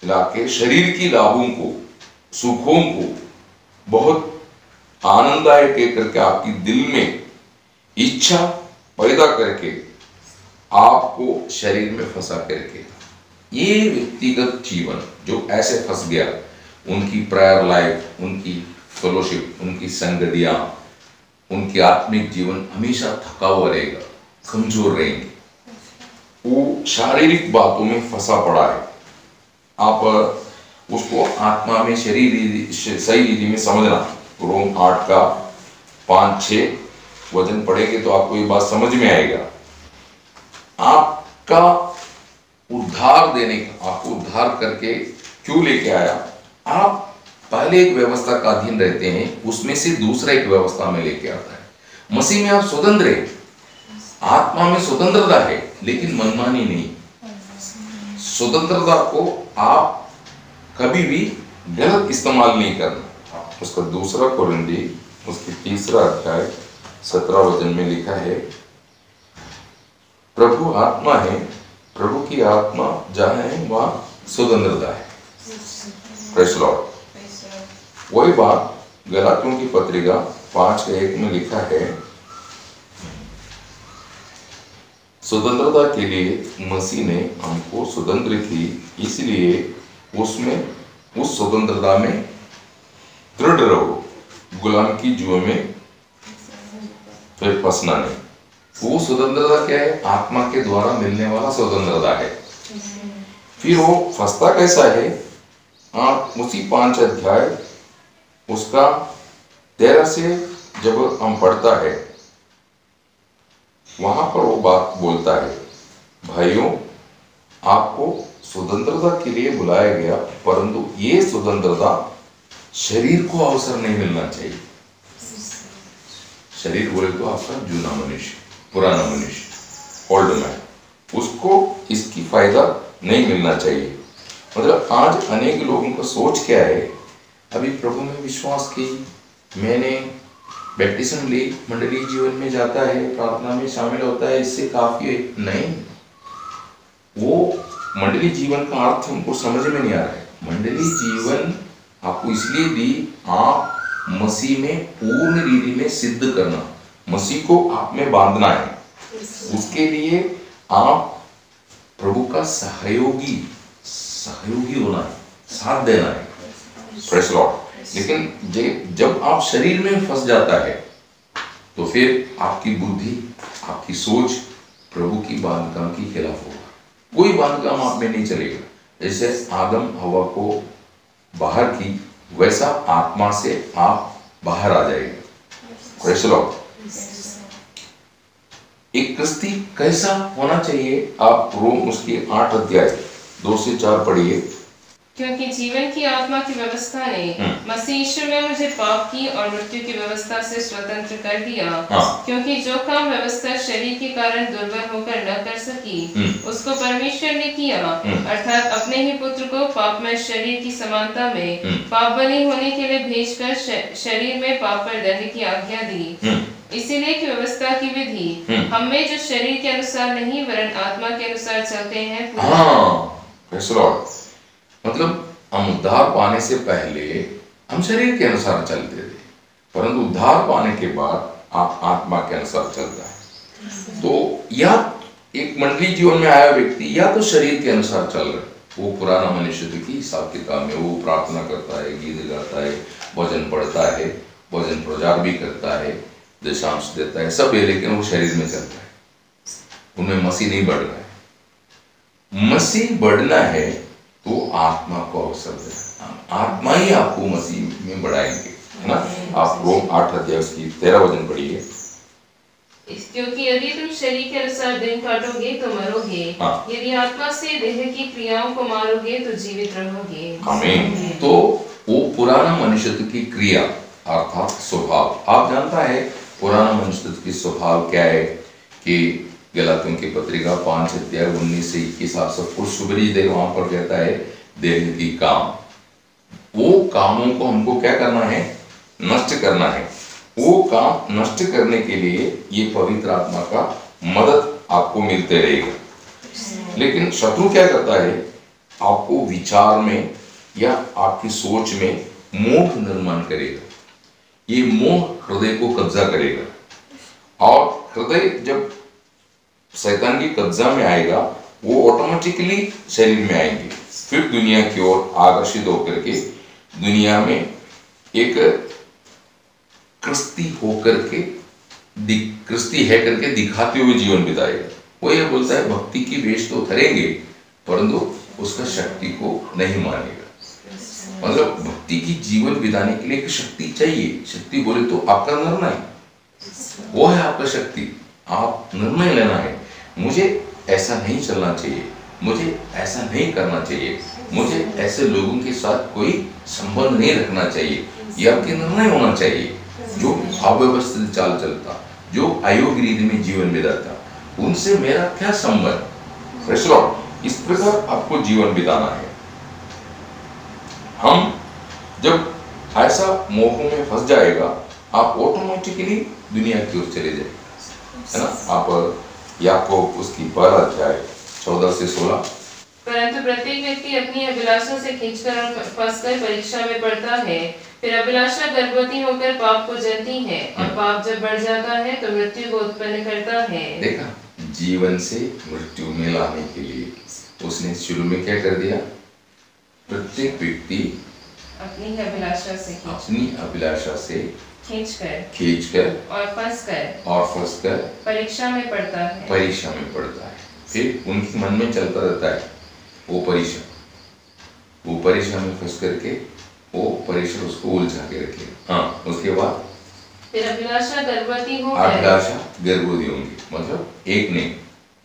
लाके शरीर की लाभों को, सुखों को बहुत आनंददायक करके आपकी दिल में इच्छा पैदा करके आपको शरीर में फंसा करके, ये व्यक्तिगत जीवन जो ऐसे फंस गया, उनकी प्रायर लाइफ, उनकी फेलोशिप, उनकी संगतियां, उनकी आत्मिक जीवन हमेशा थका हुआ रहेगा, कमजोर रहेंगे, वो शारीरिक बातों में फंसा पड़ा है। आप उसको आत्मा में, शरीर सही रीति में समझना। रोम 8 का 5-6 वचन पढ़ेंगे तो आपको ये बात समझ में आएगा। आपका उद्धार देने का, आपको उद्धार करके क्यों लेके आया, आप पहले एक व्यवस्था का अधीन रहते हैं, उसमें से दूसरा एक व्यवस्था में लेके आता है। मसीह में आप स्वतंत्र हैं, आत्मा में स्वतंत्रता है, लेकिन मनमानी नहीं। स्वतंत्रता को आप कभी भी गलत इस्तेमाल नहीं करना। उसका 2 कोरिन्थी उसकी 3 अध्याय 17 वचन में लिखा है, प्रभु आत्मा है, प्रभु की आत्मा जहां है वहां स्वतंत्रता है। Praise the Lord. वही बात गलातियों की पत्रिका 5:1 में लिखा है, स्वतंत्रता के लिए मसीह ने हमको स्वतंत्र की, इसलिए उसमें, उस स्वतंत्रता में दृढ़ रहो, गुलाम की जुए में फिर फंसना नहीं। वो स्वतंत्रता क्या है, आत्मा के द्वारा मिलने वाला स्वतंत्रता है। फिर वो फंसता कैसा है, उसी 5 अध्याय उसका 13 से जब हम पढ़ता है, वहां पर वो बात बोलता है, भाइयों आपको स्वतंत्रता के लिए बुलाया गया, परंतु ये स्वतंत्रता शरीर को अवसर नहीं मिलना चाहिए। शरीर बोले तो आपका जूना मनुष्य, पुराना मनुष्य, ओल्ड मैन, उसको इसकी फायदा नहीं मिलना चाहिए। मतलब आज अनेक लोगों का सोच क्या है, अभी प्रभु में विश्वास की, मैंने बैप्टिज्म ली, मंडलीय जीवन में जाता है, प्रार्थना में शामिल होता है, इससे काफी है। नहीं, वो मंडलीय जीवन का अर्थ हमको समझ में नहीं आ रहा है। मंडलीय जीवन आपको इसलिए दी, आप मसीह में पूर्ण रीति में सिद्ध करना, मसीह को आप में बांधना है, उसके लिए आप प्रभु का सहयोगी होना है, साथ देना है। Praise Lord. लेकिन जब आप शरीर में फंस जाता है तो फिर आपकी बुद्धि, आपकी सोच प्रभु की बांधकाम के खिलाफ होगा। कोई बांधकाम आप में नहीं चलेगा। जैसे आदम हवा को बाहर की, वैसा आत्मा से आप बाहर आ जाएगा। Praise Lord. एक क्रिस्ती कैसा होना चाहिए, आप रोम उसके 8 अध्याय 2 से 4 पढ़िए। क्योंकि जीवन की आत्मा की व्यवस्था ने मसीह यीशु में मुझे पाप की और मृत्यु की व्यवस्था से स्वतंत्र कर दिया। क्योंकि जो काम व्यवस्था शरीर के कारण दुर्बल होकर न कर सकी, उसको परमेश्वर ने किया, अर्थात अपने ही पुत्र को पाप में शरीर की समानता में पाप बलि होने के लिए भेजकर शरीर में पाप पर दंड की आज्ञा दी। इसीलिए कि व्यवस्था की विधि हम में जो शरीर के अनुसार नहीं वरन आत्मा के अनुसार चलते हैं। मतलब हम उद्धार पाने से पहले हम शरीर के अनुसार चलते थे, परंतु उद्धार पाने के बाद आप आत्मा के अनुसार चलता है। तो या एक मंडलीय जीवन में आया व्यक्ति या तो शरीर के अनुसार चल रहा है, वो पुराना मनुष्य की हिसाब किताब में वो प्रार्थना करता है, गीत गाता है, भजन पढ़ता है, भजन प्रचार भी करता है, दशांश देता है, सब है, लेकिन वो शरीर में चलता है, उनमें मसीह नहीं बढ़ रहा है। मसीह बढ़ना है तो आत्मा को अवसर देना, आत्मा ही आपको मसीह में बढ़ाएंगे, है ना। आप रोम 8 अध्याय उसकी 13 वचन पढ़िए। क्योंकि यदि तुम शरीर के अनुसार दिन काटोगे तो मरोगे, यदि आत्मा से देह की क्रियाओं को मारोगे तो जीवित रहोगे। आमीन। तो वो पुराना मनुष्य की क्रिया अर्थात स्वभाव, आप जानता है पुराना मनुष्य की स्वभाव क्या है, कि गलातियों की पत्रिका 5 अध्याय 19 से 21 आप सबको सुबरी देर वहां पर कहता है, देह की काम, वो कामों को हमको क्या करना है, नष्ट करना है। वो काम नष्ट करने के लिए ये पवित्र आत्मा का मदद आपको मिलते रहेगा। लेकिन शत्रु क्या करता है, आपको विचार में या आपकी सोच में मोह निर्माण करेगा। ये मोह हृदय को कब्जा करेगा, और हृदय जब शैतान की कब्जा में आएगा, वो ऑटोमेटिकली शरीर में आएंगे, फिर दुनिया की ओर आकर्षित होकर के दुनिया में एक क्रिस्ती होकर के क्रिस्ती है करके दिखाते हुए जीवन बिताएगा। वो ये बोलता है भक्ति की वेश तो धरेंगे, परंतु उसका शक्ति को नहीं मानेगा। मतलब भक्ति की जीवन बिताने के लिए एक शक्ति चाहिए। शक्ति बोले तो आपका निर्णय, वो है आपका शक्ति। आप निर्णय लेना है, मुझे ऐसा नहीं चलना चाहिए, मुझे ऐसा नहीं करना चाहिए, मुझे ऐसे लोगों के साथ कोई संबंध नहीं रखना चाहिए। ये आपके निर्णय होना चाहिए। जो अव्यवस्थित चाल चलता, जो अयोग्य रीति में जीवन बिताता, उनसे मेरा क्या संबंध। Praise Lord. इस प्रकार आपको जीवन बिताना है। हम जब ऐसा मोह में फंस जाएगा, आप ऑटोमेटिकली दुनिया की ओर चले जाएंगे, है ना। आप याकूब उसकी 1 अध्याय 14 से 16। परंतु प्रत्येक व्यक्ति अपनी अभिलाषा से खींचकर और फंसकर परीक्षा में पड़ता है, फिर अभिलाषा गर्भवती होकर पाप को जनती है, और पाप जब बढ़ जाता है तो मृत्यु को उत्पन्न करता है। देखा, जीवन से मृत्यु में लाने के लिए उसने शुरू में क्या कर दिया, प्रत्येक व्यक्ति अपनी अभिलाषा से खींचकर और फंसकर परीक्षा में पड़ता है। फिर उनके मन में चलता रहता है वो परीक्षा, वो परीक्षा में फंस करके वो परीक्षा उसको उलझा के रखेगा। हाँ, उसके बाद फिर अभिलाषा गर्भवती हो अभिलाषा गर्भवती होंगी, मतलब एक ने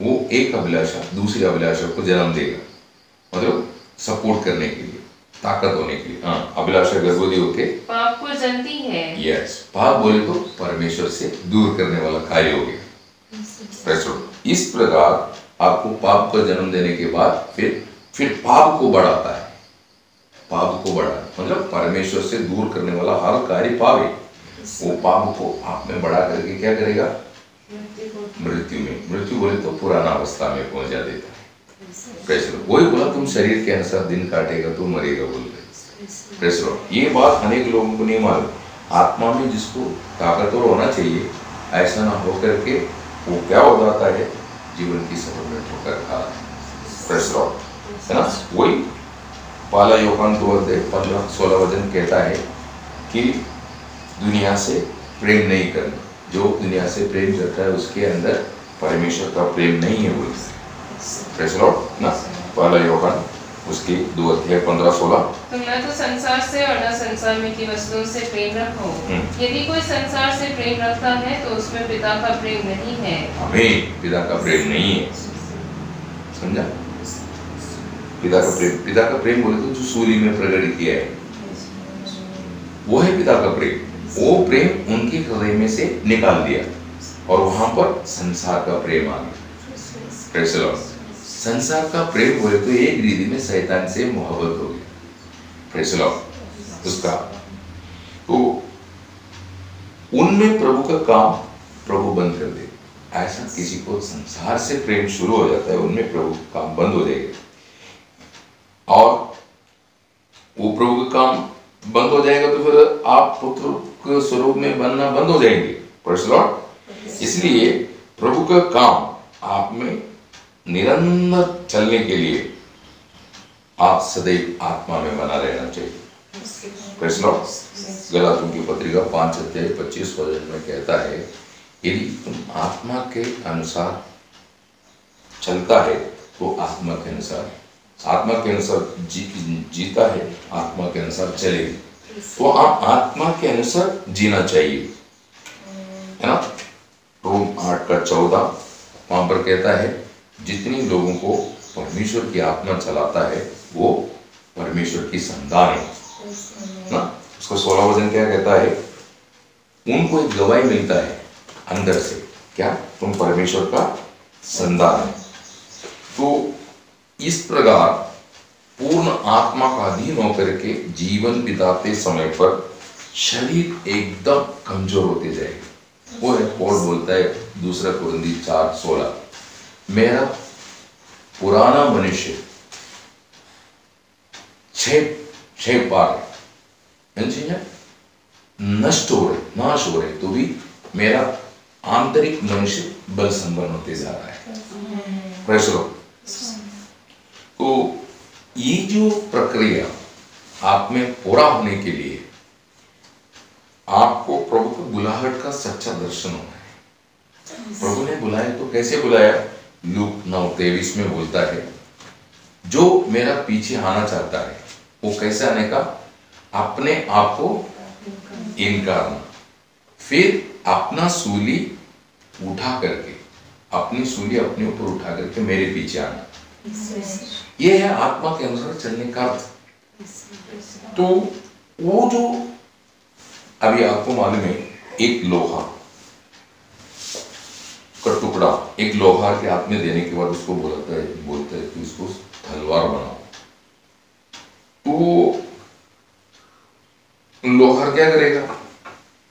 वो एक अभिलाषा दूसरी अभिलाषा को जन्म देगा, मतलब सपोर्ट करने के लिए, ताकत होने के लिए। हाँ, अभिलाषा गर्भवती होके पाप को जनती है। यस, पाप बोले तो परमेश्वर से दूर करने वाला कार्य हो गया। इस प्रकार आपको पाप को जन्म देने के बाद फिर पाप को बढ़ाता है। पाप को बढ़ा मतलब परमेश्वर से दूर करने वाला हर कार्य पाप है। वो पाप को आप में बढ़ा करके क्या करेगा? मृत्यु में, मृत्यु बोले तो पुराना अवस्था में पहुंचा देता है। प्रेसर वही बोला, तुम शरीर के अनुसार दिन काटेगा तो मरेगा बोल रहे। प्रेसर ये बात अनेक लोगों को नहीं मालूम। आत्मा में जिसको ताकतवर होना चाहिए, ऐसा ना हो करके वो क्या हो जाता है, जीवन की सफर में ठोकर खा रहा है। प्रेसर है ना, वही पहला यूहन्ना 2:15-16 वचन कहता है कि दुनिया से प्रेम नहीं करना। जो दुनिया से प्रेम करता है उसके अंदर परमेश्वर का प्रेम नहीं है बोलते। प्रेज़ लॉर्ड ना, पहला यूहन्ना उसके 2:15-16। तुम न तो संसार से और न संसार में की वस्तुओं से प्रेम रखो। यदि कोई संसार से प्रेम रखता है तो उसमें पिता का प्रेम नहीं है। हमें पिता का प्रेम नहीं है, समझा? पिता का प्रेम बोले तो जो सूली में प्रकट किया है वो है पिता का प्रेम। वो प्रेम उनके हृदय में से निकाल दिया और वहां पर संसार का प्रेम आ गया। प्रेज़ लॉर्ड, संसार का प्रेम बोले तो एक रीति में शैतान से मोहब्बत हो गई। प्रेज़ लॉर्ड, उसका तो उनमें प्रभु का काम प्रभु बंद कर दे। ऐसा किसी को संसार से प्रेम शुरू हो जाता है, उनमें प्रभु का काम बंद हो जाएगा और वो प्रभु का काम बंद हो जाएगा तो फिर आप पुत्र के स्वरूप में बनना बंद हो जाएंगे। प्रेज़ लॉर्ड, इसलिए प्रभु का काम आप में निरंतर चलने के लिए आप सदैव आत्मा में बना रहना चाहिए। प्रेज़ लॉर्ड, गलातियों की पत्रिका 5:25 वचन में कहता है, यदि तुम आत्मा के अनुसार चलता है तो आत्मा के अनुसार जीता है, आत्मा के अनुसार चलेगी। तो आप आत्मा के अनुसार जीना चाहिए, है ना। रोम 8:14 वहां पर कहता है, जितनी लोगों को परमेश्वर की आत्मा चलाता है वो परमेश्वर की संतान है ना। उसका 16 वचन क्या कहता है, उनको एक गवाही मिलता है अंदर से, क्या? तुम परमेश्वर का संतान है। तो इस प्रकार पूर्ण आत्मा का अधीन होकर के जीवन बिताते समय पर शरीर एकदम कमजोर होते जाएगा। वो है, पौल बोलता है 2 कुरिन्थी 4:16, मेरा पुराना मनुष्य छह पार नष्ट हो रहे, नाश हो रहे, तो भी मेरा आंतरिक मनुष्य बल संपन्न होते जा रहा है। प्रेज़ लॉर्ड, तो ये जो प्रक्रिया आप में पूरा होने के लिए आपको प्रभु की बुलाहट का सच्चा दर्शन होना है। प्रभु ने बुलाया तो कैसे बुलाया? लूक 9:23 में बोलता है, जो मेरा पीछे आना चाहता है वो कैसे आने का? अपने आप को इनकारना, फिर अपना सूली उठा करके, अपनी सूली अपने ऊपर उठा करके मेरे पीछे आना। ये है आत्मा के अनुसार चलने का अर्थ। तो वो जो अभी आपको मालूम है, एक लोहा का टुकड़ा एक लोहार के हाथ में देने के बाद उसको बोलता है कि इसको तलवार बनाओ। तो लोहार क्या करेगा?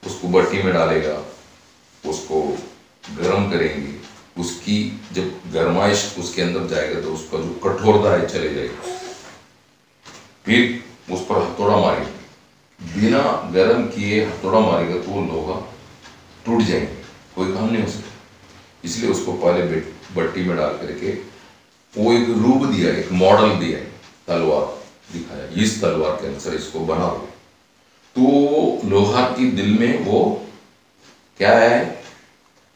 उसको भट्टी में डालेगा, उसको गर्म करेंगे, उसकी जब गरमाइश उसके अंदर जाएगा तो उसका जो कठोरता है चले जाएगी, फिर उस पर हथौड़ा मारेगा, बिना गर्म किए हथौड़ा मारेगा तो वो लोहा टूट जाएंगे, कोई काम नहीं हो सकता। इसलिए उसको पहले भट्टी में डाल करके वो एक रूप दिया, एक मॉडल दिया, तलवार दिखाया, इस तलवार के अनुसार इसको बनाओ। तो लोहा की दिल में वो क्या है?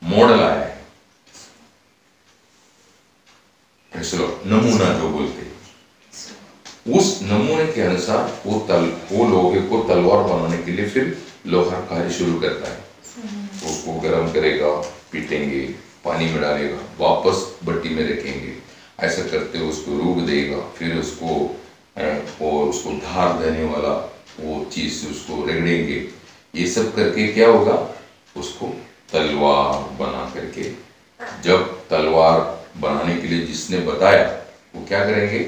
मॉडल आया है, नमूना जो बोलते हैं। उस नमूने के अनुसार वो लोहे को तलवार बनाने के लिए फिर लोहार कार्य शुरू करता है। उसको गर्म करेगा, पीटेंगे, पानी में डालेगा, वापस भट्टी में रखेंगे, ऐसा करते उसको रूप देगा, फिर उसको धार देने वाला वो चीज उसको रगड़ेंगे। ये सब करके क्या होगा, उसको तलवार बना करके, जब तलवार बनाने के लिए जिसने बताया वो क्या करेंगे,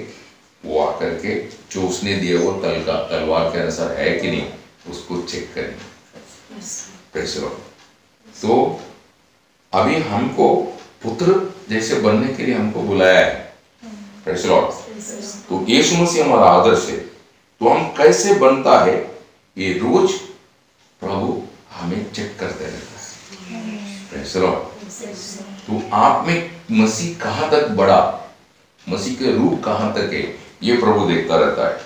वो आकर के जो उसने दिया वो तलवार के अनुसार है कि नहीं उसको चेक करेंगे। तो अभी हमको पुत्र जैसे बनने के लिए हमको बुलाया है। Praise the Lord. तो यीशु मसीह हमारा आदर्श है, तो हम कैसे बनता है ये रोज प्रभु हमें चेक करते रहता है। Praise the Lord. तो आप में मसीह कहां तक बढ़ा, मसीह के रूप कहां तक है, ये प्रभु देखता रहता है।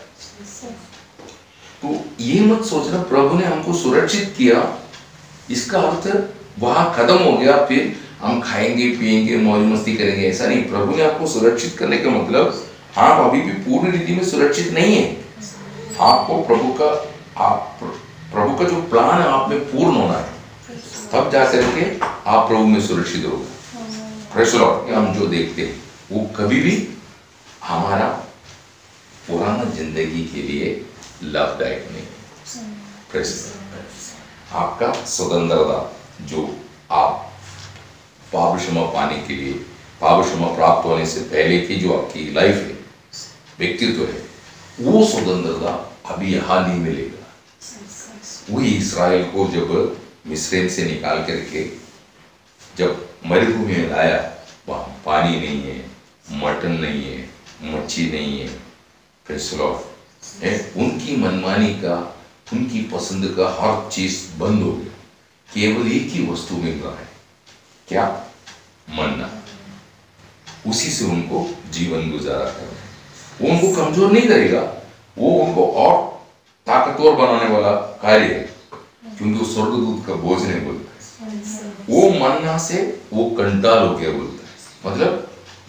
तो ये मत सोचना प्रभु ने हमको सुरक्षित किया इसका अर्थ वहां खत्म हो गया, फिर हम खाएंगे पिएंगे मौज मस्ती करेंगे, ऐसा नहीं। प्रभु ने आपको सुरक्षित करने का मतलब आप अभी भी पूरी रीति में सुरक्षित नहीं है। आपको प्रभु का जो प्लान है आप में पूर्ण होना है, तब जाकर के आप प्रभु में सुरक्षित होगा। Praise the Lord. हम जो देखते हैं वो कभी भी हमारा पुराना जिंदगी के लिए लाभदायक नहीं है। Praise the Lord. आपका स्वतंत्रता जो आप पाप क्षमा पाने के लिए, पाप क्षमा प्राप्त होने से पहले की जो आपकी लाइफ है, व्यक्तित्व है, वो स्वतंत्रता अभी यहाँ नहीं मिलेगा। वही इस्राएल को जब मिस्र से निकाल करके जब मरुभूमि में लाया, वहाँ पानी नहीं है, मटन नहीं है, मच्छी नहीं है। Praise the Lord. उनकी मनमानी का, उनकी पसंद का हर चीज बंद हो गया। केवल एक ही वस्तु मिल रहा है, क्या? मन्ना। उसी से उनको जीवन गुजारा करना है। वो उनको कमजोर नहीं करेगा, वो उनको और ताकतवर बनाने वाला कार्य है, क्योंकि वो स्वर्गदूत का बोझ नहीं बोलता है। वो मन्ना से वो कंटाल हो गया बोलता है, मतलब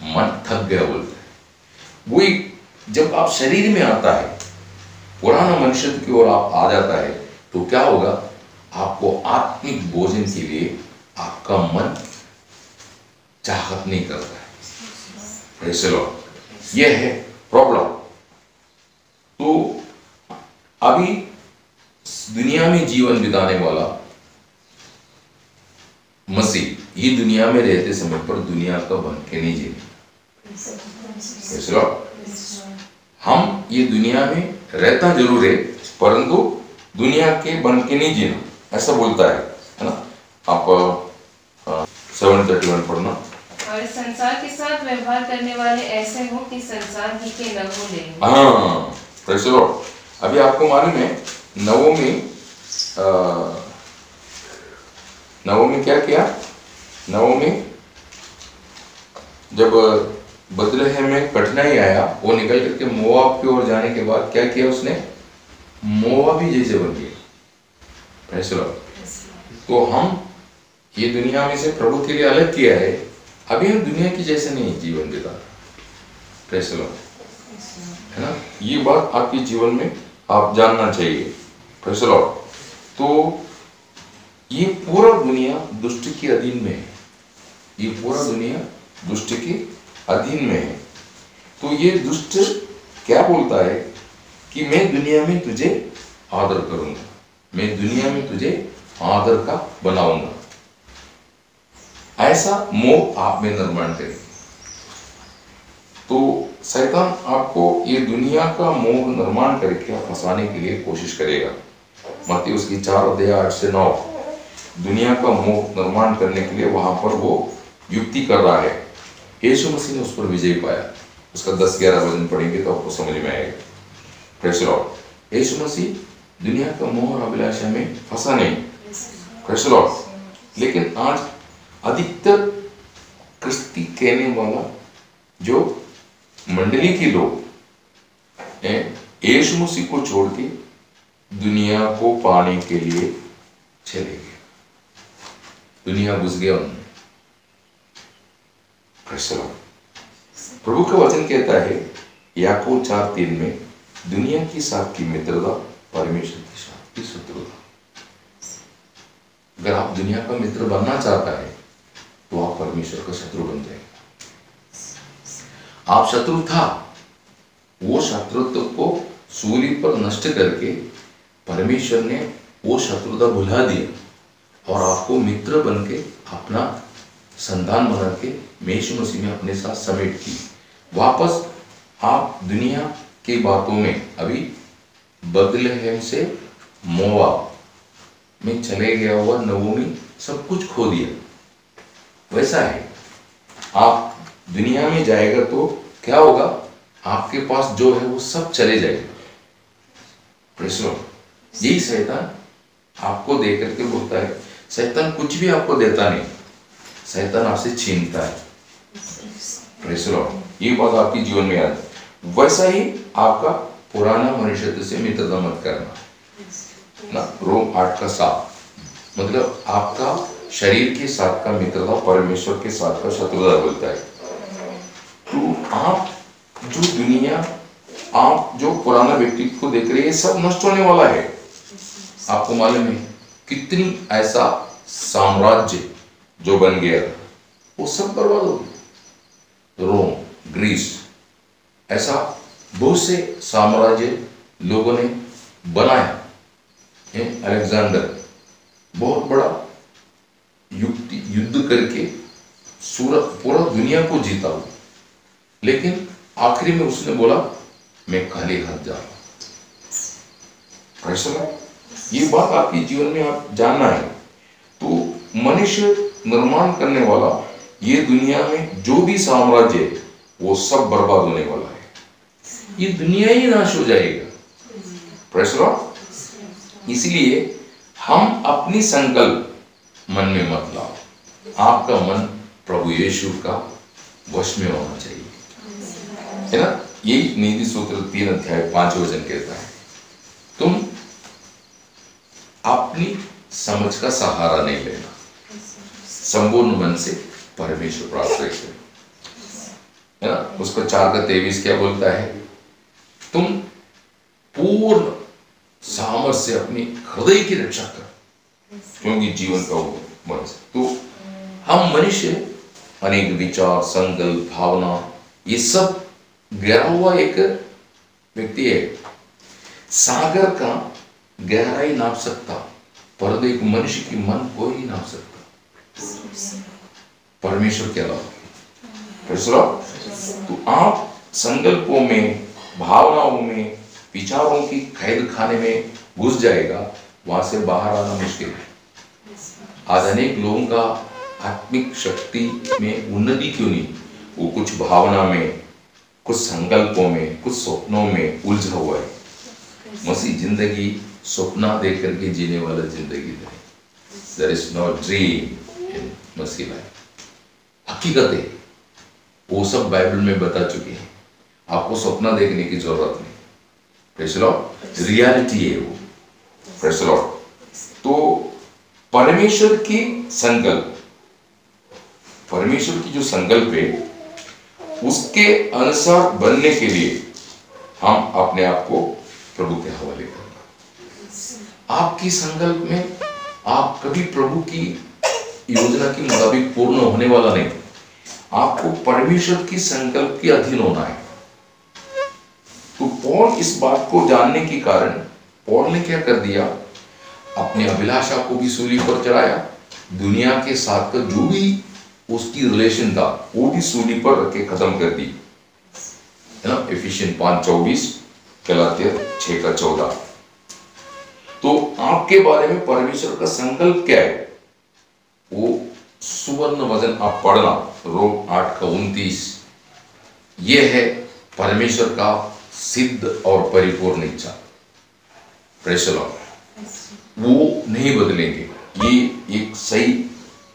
मन थक गया बोलता है। वही जब आप शरीर में आता है, पुराना मनुष्य की ओर आप आ जाता है, तो क्या होगा, आपको आत्मिक भोजन के लिए आपका मन चाहत नहीं करता है। Praise the Lord. यह है प्रॉब्लम। तो अभी दुनिया में जीवन बिताने वाला मसीह ये दुनिया में रहते समय पर दुनिया का बन के नहीं जीने। Praise the Lord. हम ये दुनिया में रहता जरूर है, परंतु दुनिया के बन के नहीं जीना, ऐसा बोलता है ना। आप 7:31 पढ़ना। और संसार के साथ व्यवहार करने वाले ऐसे हो कि संसार ही के न भूले। हाँ, प्रेज़ द लॉर्ड। अभी आपको मालूम है नवोमी क्या किया? नवोमी जब बदलेहम में कठिनाई आया, वो निकल करके मोआब की ओर जाने के बाद क्या किया उसने? मोआबी जैसे बन गया। Praise the Lord. तो हम ये दुनिया में से प्रभु के लिए अलग किया है, अभी हम दुनिया की जैसे नहीं जीवन बिता। प्रेज़ द लॉर्ड, है ना। ये बात आपके जीवन में आप जानना चाहिए। Praise the Lord. तो ये पूरा दुनिया दुष्ट के अधीन में है, ये पूरा दुनिया दुष्ट के अधीन में है। तो ये दुष्ट क्या बोलता है कि मैं दुनिया में तुझे आदर करूंगा, मैं दुनिया में तुझे आदर का बनाऊंगा, ऐसा मोह आप में निर्माण करेगा। तो शैतान आपको ये दुनिया का मोह निर्माण करके फंसाने के लिए कोशिश करेगा। मत्ती उसकी 4:8-9 दुनिया का मोह निर्माण करने के लिए वहां पर वो युक्ति कर रहा है। यीशु मसीह ने उस पर विजय पाया। उसका 10-11 वचन पढ़ेंगे तो आपको समझ में आएगा। Praise the Lord. Yeshu Masih दुनिया का मोह और अभिलाषा में फंसा नहीं। Praise the Lord. लेकिन आज अधिकतर क्रिस्ती कहने वाला जो मंडली के लोग यीशु मसीह को छोड़ के दुनिया को पाने के लिए चले गए। दुनिया घुस गया उनमें। Praise the Lord. प्रभु का वचन कहता है याकूब 4:3 में, दुनिया के साथ की मित्रता परमेश्वर के साथ की शत्रुता। अगर आप दुनिया का मित्र बनना चाहता है तो आप परमेश्वर का शत्रु बन जाएंगे। आप शत्रु था, वो शत्रुत्व को सूली पर नष्ट करके परमेश्वर ने वो शत्रुता भुला दिया और आपको मित्र बन के अपना संतान बना के यीशु मसीह में अपने साथ समेट की। वापस आप दुनिया की बातों में अभी बदलेहम से मोआब में चले गया हुआ नवोमी सब कुछ खो दिया। वैसा है, आप दुनिया में जाएगा तो क्या होगा, आपके पास जो है वो सब चले जाएगा। Praise Lord. यही शैतान आपको दे करके बोलता है। शैतान कुछ भी आपको देता नहीं, शैतान आपसे छीनता है। Praise Lord. ये बात आपके जीवन में याद है। वैसा ही आपका पुराना मनुष्य से मित्रता मत करना ना। रोम 8:7 मतलब आपका शरीर के साथ का मित्रता परमेश्वर के साथ का शत्रुता बोलता है। तो आप जो दुनिया, आप जो पुराना व्यक्तित्व को देख रहे हैं, सब नष्ट होने वाला है। आपको मालूम है कितनी ऐसा साम्राज्य जो बन गया वो सब बर्बाद हो गया। रोम, ग्रीस, ऐसा बहुत से साम्राज्य लोगों ने बनाया। अलेक्जेंडर बहुत बड़ा युद्ध करके पूरा दुनिया को जीता वो, लेकिन आखिरी में उसने बोला मैं खाली हाथ जा रहा हूं। ये बात आपके जीवन में आप जानना है। तो मनुष्य निर्माण करने वाला ये दुनिया में जो भी साम्राज्य है वो सब बर्बाद होने वाला है। ये दुनिया ही नाश हो जाएगा। Praise Lord. इसलिए हम अपनी संकल्प मन में मत लाओ। आपका मन प्रभु यीशु का वश में होना चाहिए, है ना। यही नीति सूत्र 3:5 कहता है, तुम अपनी समझ का सहारा नहीं लेना, संपूर्ण मन से परमेश्वर प्रार्थना करो, है ना। उसको 4:23 क्या बोलता है, तुम पूर्ण सामर्थ्य से अपनी हृदय की रक्षा कर, क्योंकि जीवन का वो मन। तो हम मनुष्य अनेक विचार, संकल्प, भावना, ये सब गहरा हुआ एक व्यक्ति है। सागर का गहराई नाप सकता, परंतु एक मनुष्य की मन को ही नाप सकता, परमेश्वर के अलावा। तो आप संकल्पों में, भावनाओं में, विचारों की कैद खाने में घुस जाएगा, वहां से बाहर आना मुश्किल है। आज अनेक लोगों का आत्मिक शक्ति में उन्नति क्यों नहीं, वो कुछ भावना में, कुछ संकल्पों में, कुछ सपनों में उलझा हुआ है। मसीह जिंदगी सपना देख करके जीने वाला जिंदगी है। There is no dream in Masih life. हकीकत है, वो सब बाइबल में बता चुके हैं। आपको सपना देखने की जरूरत नहीं। Praise Lord. रियलिटी है वो। Praise Lord. तो परमेश्वर की संकल्प, परमेश्वर की जो संकल्प है उसके अनुसार बनने के लिए हम अपने आप को प्रभु के हवाले करना। आपकी संकल्प में आप कभी प्रभु की योजना के मुताबिक पूर्ण होने वाला नहीं। आपको परमेश्वर की संकल्प के अधीन होना है। तो पौल इस बात को जानने के कारण पौल ने क्या कर दिया, अपने अभिलाषा को भी सूली पर चढ़ाया, दुनिया के साथ का जो भी उसकी रिलेशन था वो भी सूली पर रख के खत्म कर दी, है ना। एफिशियन 5:24, गलातियर 6:14। तो आपके बारे में परमेश्वर का संकल्प क्या है, वो सुवर्ण वचन आप पढ़ना, रोम 8:29। ये है परमेश्वर का सिद्ध और परिपूर्ण इच्छा। Praise Lord. वो नहीं बदलेंगे। ये एक सही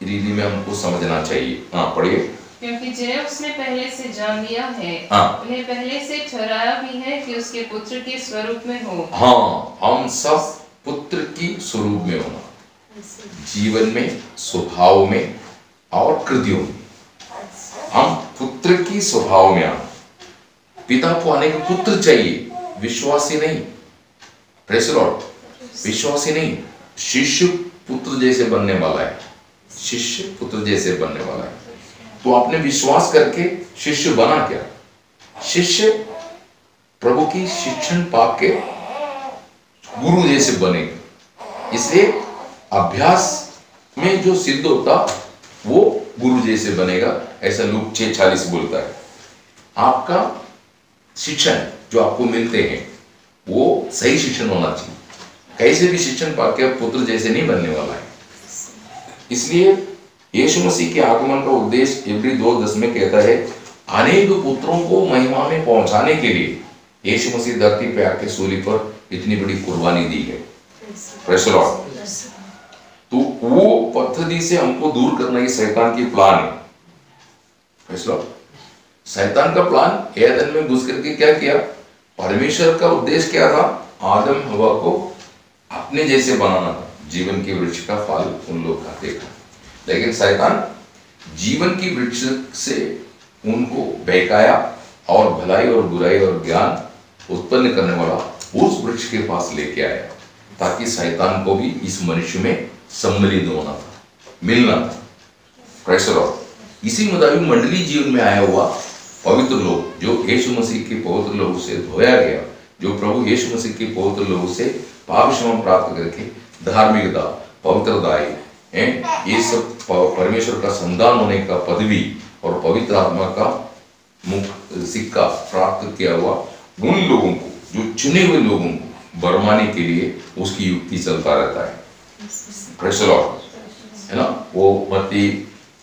रीति में हमको समझना चाहिए। हाँ, पढ़िए। क्योंकि जिन्हें उसने पहले से जान लिया है, हाँ, उन्हें पहले से ठहराया भी है कि उसके पुत्र के स्वरूप में हो। हाँ, हम सब पुत्र की स्वरूप में होना, जीवन में, स्वभाव में और कृतियों में। हम पुत्र की स्वभाव में आना। पिता को अनेक पुत्र चाहिए, विश्वासी नहीं, प्रेज़ द लॉर्ड, विश्वासी नहीं, शिष्य पुत्र जैसे बनने वाला है, शिष्य पुत्र जैसे बनने वाला है। तो आपने विश्वास करके शिष्य बना क्या? शिष्य प्रभु की शिक्षण पाके गुरु जैसे बनेगा। इसलिए अभ्यास में जो सिद्ध होता वो गुरु जैसे बनेगा, ऐसा लूक 6:40 बोलता है। आपका शिक्षण जो आपको मिलते हैं वो सही शिक्षण होना चाहिए। कैसे भी शिक्षण पाके आप पुत्र जैसे नहीं बनने वाला है। इसलिए यीशु मसीह के आगमन का उद्देश्य इब्री 2:10 में कहता है, अनेक पुत्रों को महिमा में पहुंचाने के लिए यीशु मसीह धरती पे आके सूली पर इतनी बड़ी कुर्बानी दी है। Praise the Lord. तो वो पद्धति से हमको दूर करना ही शैतान की प्लान है। Praise the Lord. शैतान का प्लान एदन में घुस करके क्या किया? परमेश्वर का उद्देश्य क्या था? आदम हवा को अपने जैसे बनाना था, जीवन के वृक्ष का फल उन लोग खाते थे। लेकिन शैतान जीवन की वृक्ष से उनको बहकाया और भलाई और बुराई और ज्ञान उत्पन्न करने वाला उस वृक्ष के पास लेके आया, ताकि शैतान को भी इस मनुष्य में सम्मिलित होना था, मिलना था। Praise the Lord. इसी मुताबिक मंडली जीवन में आया हुआ पवित्र लोग, जो यीशु मसीह के पवित्र लोगों से धोया गया, जो प्रभु यीशु मसीह के पवित्र लोगों से पाप क्षमा प्राप्त करके धार्मिकता, पवित्रताई, ये सब परमेश्वर का संतान होने का पदवी और पवित्र आत्मा का मुख सिक्का प्राप्त किया हुआ उन लोगों को, जो चुने हुए लोगों को बरमाने के लिए उसकी युक्ति चलता रहता है। प्रेज़ द लॉर्ड, है ना। वो मत्ती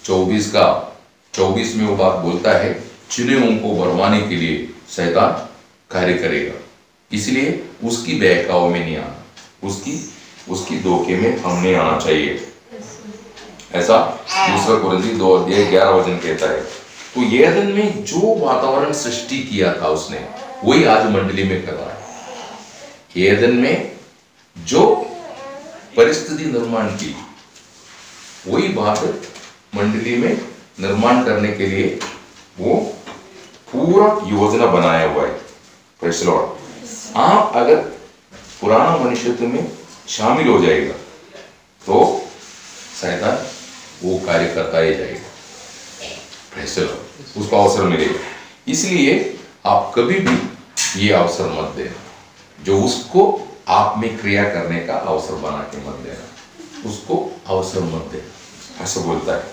24 में वो बात बोलता है, चुने हुओं को बरमाने के लिए शैतान कार्य करेगा। इसलिए उसकी बहकाव में नहीं आना, उसकी धोखे में हम नहीं आना चाहिए। ऐसा 2 कुरिन्थी 2:11 कहता है। तो एदन में जो वातावरण सृष्टि किया था उसने, वही आज मंडली में कर रहा है। एदन में जो परिस्थिति निर्माण की, वही बात मंडली में निर्माण करने के लिए वो पूरा योजना बनाया हुआ है। Praise the Lord. आप अगर पुराना मनुष्यत्व में शामिल हो जाएगा तो शैतान वो कार्य करता ही जाएगा। Praise the Lord. उसको अवसर मिलेगा। इसलिए आप कभी भी ये अवसर मत देना, जो उसको आप में क्रिया करने का अवसर बना के मत देना, उसको अवसर मत देना। ऐसा बोलता है,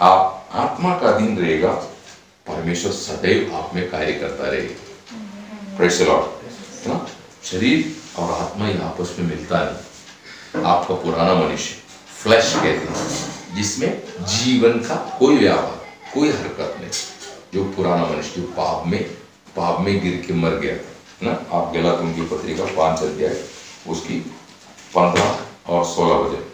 आप आत्मा का दिन रहेगा, परमेश्वर सदैव आप में कार्य करता रहेगा। Praise the Lord. ना, शरीर और आत्मा ही आपस में मिलता नहीं। आपका पुराना मनुष्य, फ्लैश कहते हैं, जिसमें जीवन का कोई व्यापार, कोई हरकत नहीं, जो पुराना मनुष्य जो पाप में गिर के मर गया ना। आप गलातियों की पत्रिका 5 उसकी 15 और 16 वचन।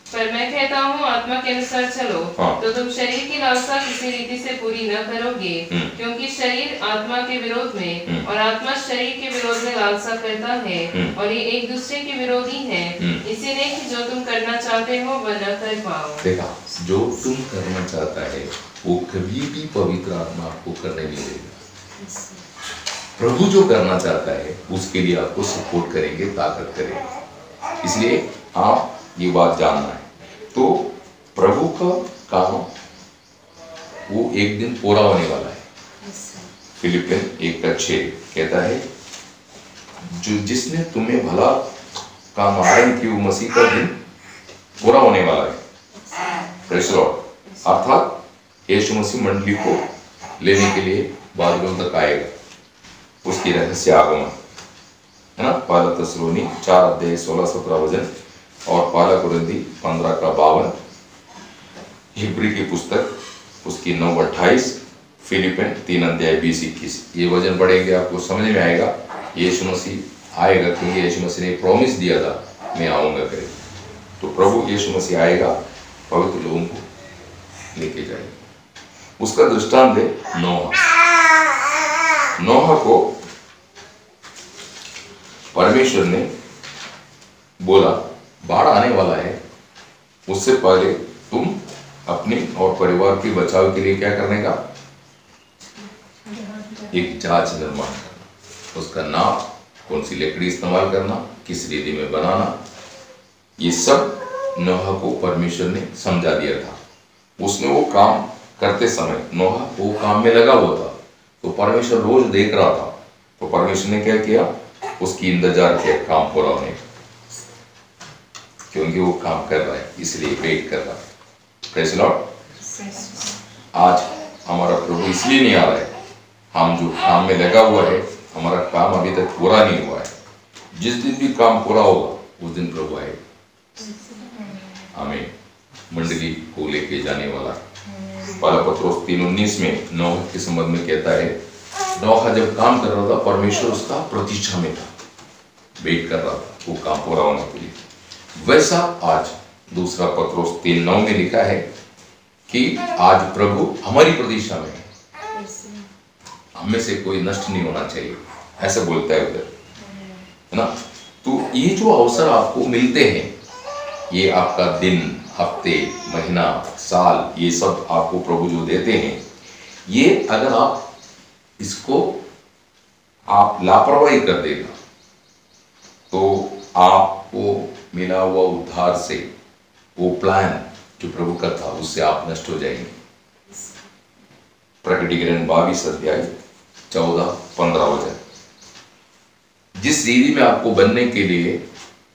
पर मैं कहता हूँ, आत्मा के अनुसार चलो। हाँ। तो तुम शरीर की लालसा किसी रीति से पूरी न करोगे, क्योंकि शरीर आत्मा के विरोध में और आत्मा शरीर के विरोध में लालसा करता है, और ये एक दूसरे के विरोधी हैं। इसीलिए कि जो तुम करना चाहते हो वह न कर पाओ। देखा, जो तुम करना चाहता है वो कभी भी पवित्र आत्मा आपको करने नहीं देगा। प्रभु जो करना चाहता है उसके लिए आपको सपोर्ट करेंगे, ताकत करेंगे। इसलिए आप ये बात जानना है। तो प्रभु का काम वो एक दिन पूरा होने वाला है। फिलिपियन 1:6 कहता है, जो जिसने तुम्हें भला काम आरंभ किया, मसीह का दिन पूरा होने वाला है। Praise the Lord. अर्थात यीशु मसीह मंडली को लेने के लिए बादलों तक आएगा, उसकी रहस्य आगमन है ना। पहला थिस्सलुनी 4:16-17 वचन और पहला कुरिन्थी 15:52, हिब्री की पुस्तक उसकी 9:28, फिलिपियन 3:20-21। ये वचन पढ़ेंगे आपको समझ में आएगा यीशु मसीह आएगा, क्योंकि यीशु मसीह ने प्रॉमिस दिया था, मैं आऊंगा करे। तो प्रभु यीशु मसीह आएगा, पवित्र लोगों को लेके जाएगा। उसका दृष्टांत है नोहा को परमेश्वर ने बोला, बाढ़ आने वाला है, उससे पहले तुम अपने और परिवार के बचाव के लिए क्या करने का? एक जहाज निर्माण करना। उसका नाप, कौन सी लकड़ी इस्तेमाल करना, किस रीति में बनाना, ये सब नोहा को परमेश्वर ने समझा दिया था। उसने वो काम करते समय नोहा वो काम में लगा हुआ था, तो परमेश्वर रोज देख रहा था। तो परमेश्वर ने क्या किया, उसकी इंतजार किया काम पूरा होने का, क्योंकि वो काम कर रहा है इसलिए वेट कर रहा है। Praise Lord. आज हमारा प्रभु इसलिए नहीं आ रहा है, हम जो काम में लगा हुआ है, हमारा काम अभी तक पूरा नहीं हुआ है। जिस दिन भी काम पूरा होगा उस दिन प्रभु आएगा, हमें मंडली को लेके जाने वाला। पहला पत्रोस 3:19 में नोहा के संबंध में कहता है, नोहा जब काम कर रहा था परमेश्वर उसका प्रतीक्षा में था, वेट कर रहा था वो काम पूरा होने के लिए। वैसा आज दूसरा पत्रोस 3:9 में लिखा है कि आज प्रभु हमारी प्रतीक्षा में है, हमें से कोई नष्ट नहीं होना चाहिए, ऐसा बोलता है उधर, है ना। तो ये जो अवसर आपको मिलते हैं, ये आपका दिन, हफ्ते, महीना, साल, ये सब आपको प्रभु जो देते हैं, ये अगर आप इसको आप लापरवाही कर देगा तो आपको मिला हुआ उद्धार से वो प्लान जो प्रभु का था उससे आप नष्ट हो जाएंगे। प्रकटीकरण 22 अध्याय 14-15 वचन। जिस रीति में आपको बनने के लिए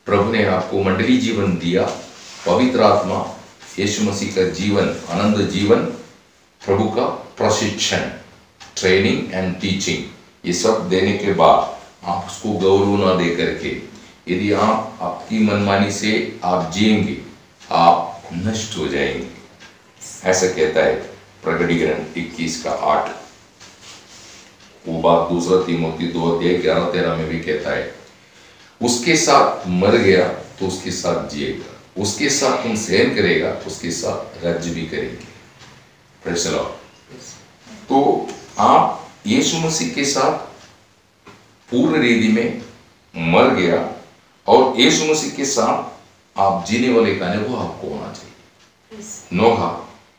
प्रभु ने आपको मंडली जीवन दिया, पवित्र आत्मा, यीशु मसीह का जीवन, आनंद जीवन, प्रभु का प्रशिक्षण, ट्रेनिंग एंड टीचिंग, ये सब देने के बाद आप उसको गौरव न दे करके यदि आप आपकी मनमानी से आप जिएंगे, आप नष्ट हो जाएंगे। ऐसा कहता है प्रकटीकरण 21:8। वो बात दूसरा तीमुथी 2:11-13 में भी कहता है, उसके साथ मर गया तो उसके साथ जिएगा, उसके साथ तुम सहन करेगा, उसके साथ राज्य भी करेंगे। Praise the Lord. तो आप यीशु मसीह के साथ पूर्ण रीति में मर गया और यीशु मसीह के साथ आप जीने वाले का अनुभव आपको होना चाहिए। नोहा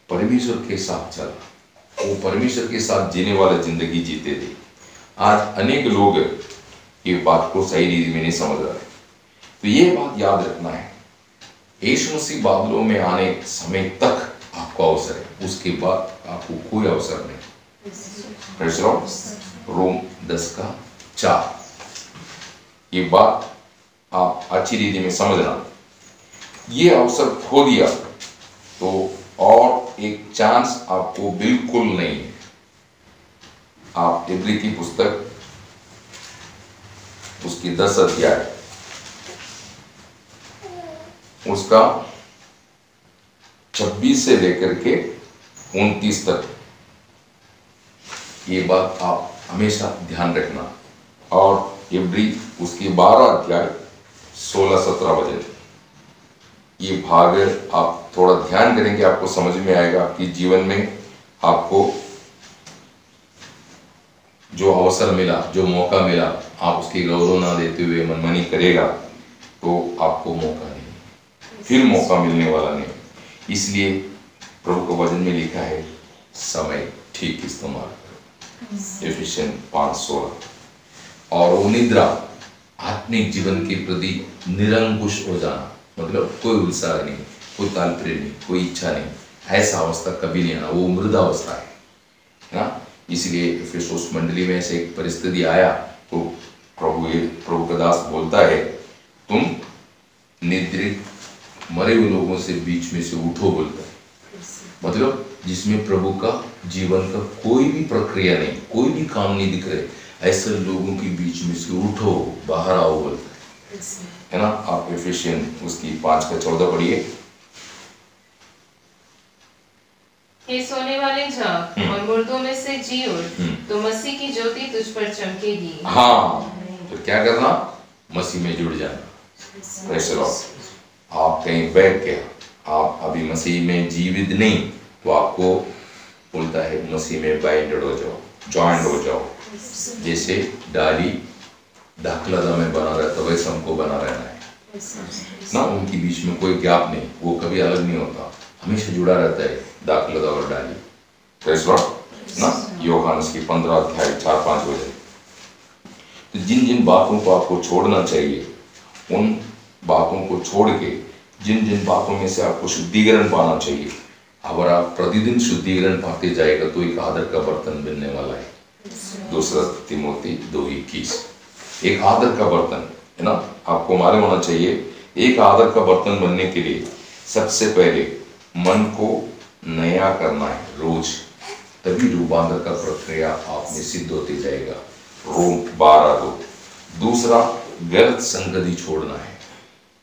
परमेश्वर के साथ चला, वो परमेश्वर के साथ जीने वाला जिंदगी जीते थे। आज अनेक लोग ये बात को सही रीति में नहीं समझ रहे, तो ये बात याद रखना है, यीशु मसीह बादलों में आने समय तक आपको अवसर है, उसके बाद आपको कोई अवसर नहीं। Praise the Lord. रोम 10:4। ये बात आप अच्छी रीति में समझना। ये अवसर खो दिया तो और एक चांस आपको बिल्कुल नहीं है। आप इब्री की पुस्तक उसकी 10 अध्याय उसका 26 से लेकर के 29 तक, ये बात आप हमेशा ध्यान रखना। और इब्री उसकी 12 अध्याय 16-17 वचन, ये भाग आप थोड़ा ध्यान करेंगे आपको समझ में आएगा कि जीवन में आपको जो अवसर मिला, जो मौका मिला, आप उसकी गौरव ना देते हुए मनमानी करेगा तो आपको मौका नहीं, फिर मौका मिलने वाला नहीं। इसलिए प्रभु के वचन में लिखा है, समय ठीक इस्तेमाल करो, एफिशिएंट 5:16। और वो निद्रा, आत्मिक जीवन के प्रति निरंकुश हो जाना, मतलब कोई उत्साह नहीं, कोई ताल्पर्य नहीं, कोई इच्छा नहीं, ऐसा अवस्था कभी नहीं आना, वो मृदा अवस्था है ना। इसलिए एफेसुस मंडली में से एक परिस्थिति आया तो प्रभु का दास बोलता है, तुम निद्रित मरे हुए लोगों से बीच में से उठो, बोलता है। मतलब जिसमें प्रभु का जीवन का कोई भी प्रक्रिया नहीं, कोई भी काम नहीं दिख रहे, ऐसे लोगों के बीच में से उठो, बाहर आओ, बोलता है ना। आप एफिशिएंट उसकी 5:14 पढ़िए। हे सोने वाले जाग और मुर्दों में से जी उठ, तो मसीह की ज्योति तुझ पर चमकेगी। हाँ, तो क्या करना, मसीह में जुड़ जाना। Praise the Lord. आप कहीं बैठ के आप अभी मसीह में जीवित नहीं, तो आपको बोलता है मसीह में बाइंडेड हो जाओ, जॉइंट हो जाओ। जैसे डाली दाखलता में बना रहता है, वैसे हमको बना रहना है ना। उनके बीच में कोई गैप नहीं, वो कभी अलग नहीं होता, हमेशा जुड़ा रहता है दाखलता और डाली। प्रेज़ द लॉर्ड ना। यूहन्ना की 15 अध्याय 4-5 वचन। तो जिन जिन बातों को आपको छोड़ना चाहिए, उन बातों को छोड़ के जिन जिन बातों में से आपको शुद्धिकरण पाना चाहिए, अगर आप प्रतिदिन शुद्धिकरण पाते जाएगा तो एक आदर का बर्तन बनने वाला है। दूसरा तिमोथी 2:21, एक आदर का बर्तन है ना। आपको मालूम होना चाहिए, एक आदर का बर्तन बनने के लिए सबसे पहले मन को नया करना है रोज, तभी रूपांतर का प्रक्रिया आप में सिद्ध होती जाएगा। रोम 12:2। दूसरा, गलत संगति छोड़ना है,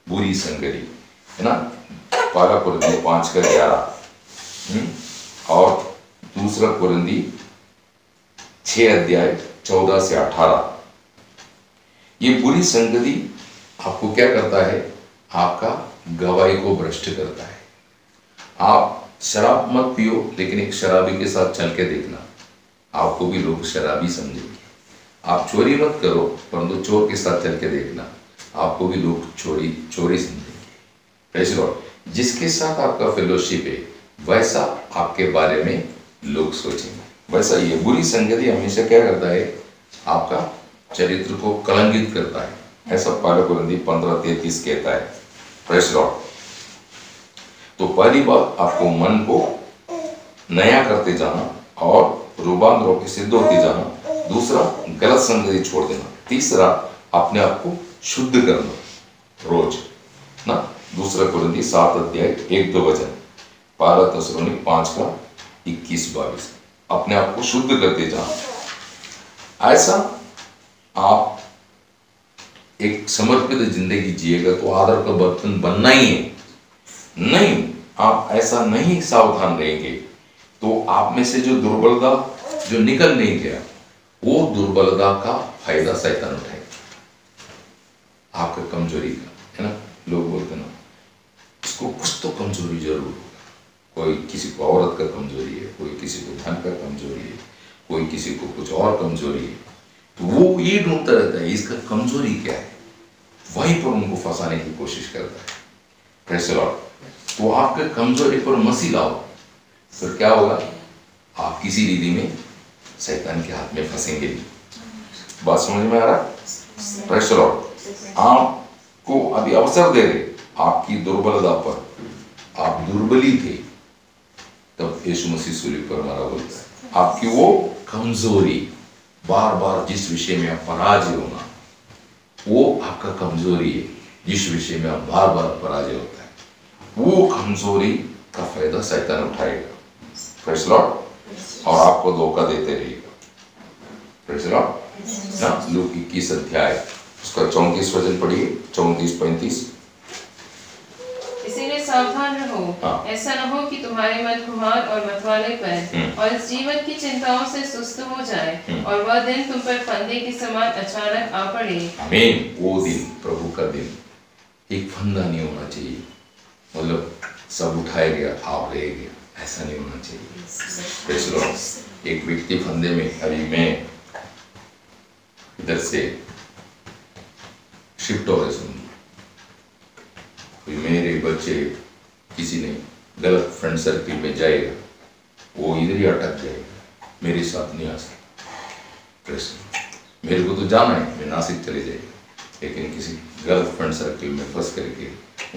बुरी संगति है ना। पहला कुरिन्थी 5:11 और दूसरा कुरिन्थी 6:14-18। ये बुरी संगति आपको क्या करता है, आपका गवाही को भ्रष्ट करता है। आप शराब मत पियो, लेकिन एक शराबी के साथ चल के देखना, आपको भी लोग शराबी समझेंगे। आप चोरी मत करो, परंतु चोर के साथ चल के देखना, आपको भी लोग चोरी समझेंगे। ऐसे लॉर्ड, जिसके साथ आपका फेलोशिप है वैसा आपके बारे में लोग सोचेंगे। वैसा ये बुरी संगति हमेशा क्या करता है, आपका चरित्र को कलंकित करता है। ऐसा पहला कुरिन्थी 15:33 कहता है। Praise Lord. तो पहली बात, आपको मन को नया करते जाना और रूपांतर होकर सिद्ध होते जाना। दूसरा, गलत संगति छोड़ देना। तीसरा, अपने आप को शुद्ध करना रोज ना। दूसरा कुरिन्थी 7:1-2 वचन, पहला थिस्सलुनीक 5:21-22, अपने आप को शुद्ध करते जाना। ऐसा आप एक समर्पित जिंदगी जिएगा तो आदर का बर्तन बनना ही है। नहीं, आप ऐसा नहीं सावधान रहेंगे तो आप में से जो दुर्बलता जो निकल नहीं गया, वो दुर्बलता का फायदा शैतान उठाएगा, आपका कमजोरी का, है ना। लोग बोलते ना, इसको कुछ तो कमजोरी जरूर होगा। कोई किसी को औरत का कमजोरी है, कोई किसी को धन का कमजोरी है, कोई किसी को कुछ और कमजोरी है, तो वो ये ढूंढता रहता है इसका कमजोरी क्या है, वहीं पर उनको फंसाने की कोशिश करता है। Praise the Lord. तो आपके कमजोरी पर मसी लाओ, फिर क्या होगा, आप किसी रीति में शैतान के हाथ में फंसेंगे नहीं। बात समझ में आ रहा है? Praise the Lord. आपको अभी अवसर दे रहे, आपकी दुर्बलता पर, आप दुर्बली थे तब यीशु मसीह सूली पर मरा बोलता है। आपकी वो कमजोरी, बार बार जिस विषय में आप पराजय होना, वो आपका कमजोरी है। जिस विषय में आप बार बार पराजय होता है, वो कमजोरी का फायदा शैतान उठाएगा। Praise the Lord. और आपको धोखा देते रहेगा। Praise the Lord. लूक 21 उसका 34 वचन पढ़िए, 34-35। इसीलिए सावधान रहो, ऐसा न हो कि तुम्हारे मन कुमार और मतवालेपन और इस जीवन की चिंताओं से सुस्त हो जाए और वह दिन तुम पर फंदे के समान अचानक आ पड़े। आमीन। वो दिन, प्रभु का दिन, एक फंदा नहीं होना चाहिए, मतलब सब उठाया गया आप रह गया, ऐसा नहीं होना चाहिए। Praise the Lord. एक व्यक्ति फंदे में, अभी मैं इधर से शिफ्ट हो रहे सुन, मेरे बच्चे किसी ने गलत फ्रेंड सर्किल में जाएगा, वो इधर ही अटक जाएगा, मेरे साथ नहीं आ सकता। मेरे को तो जाना है, मैं नासिक चले जाएगा, लेकिन किसी गलत फ्रेंड सर्किल में फंस करके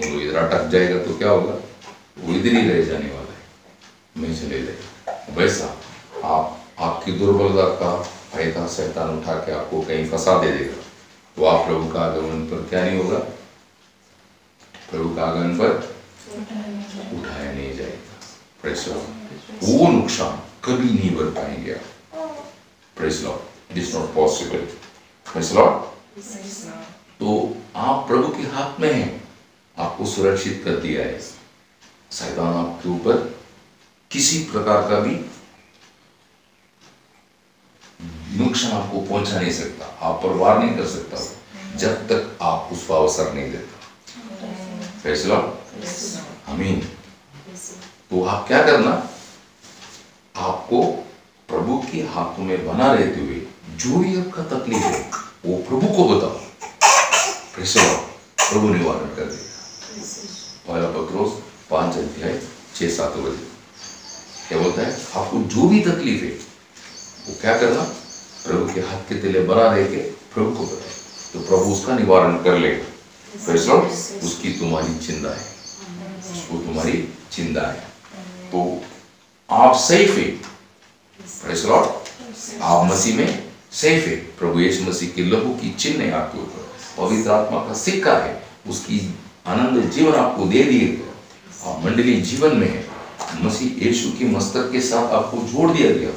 वो इधर अटक जाएगा तो क्या होगा, वो इधर ही रह जाने वाला है, मैं चले जाएगा। वैसा आपकी दुर्बलता का फायदा शैतान उठा के आपको कहीं फंसा दे देगा, तो आप प्रभु का आगमन पर क्या नहीं होगा, प्रभु का आगमन पर उठाया नहीं जाएगा। Praise the Lord. वो नुकसान कभी नहीं भर पाएंगे आप। Praise the Lord. It is not possible. Praise the Lord. तो आप प्रभु के हाथ में हैं, आपको सुरक्षित कर दिया है। शैतान आपके ऊपर किसी प्रकार का भी नुकसान आपको पहुंचा नहीं सकता, आप पर वार नहीं कर सकता जब तक आप उसका अवसर नहीं देता। Praise the Lord. आमीन। तो आप क्या करना, आपको प्रभु के हाथों में बना रहते हुए जो भी आपका तकलीफ है वो प्रभु को बताओ। Praise the Lord. प्रभु निवारण कर देगा। पहला पत्रोस 5:6-7 क्या बोलता है, आपको जो भी तकलीफ है वो क्या करना, प्रभु के हाथ के तले बना रह के प्रभु को बताए, तो प्रभु उसका निवारण कर लेगा। Praise the Lord। उसकी तुम्हारी चिंता है, उसको तुम्हारी चिंता है, तो आप सेफ है। Praise the Lord। आप मसीह में सेफ है। प्रभु यीशु मसीह के लहू की चिन्ह है आपके ऊपर, पवित्र आत्मा का सिक्का है, उसकी आनंद जीवन आपको दे दिए गया। आप मंडलीय जीवन में है, मसीह यीशु के मस्तक के साथ आपको जोड़ दिया गया।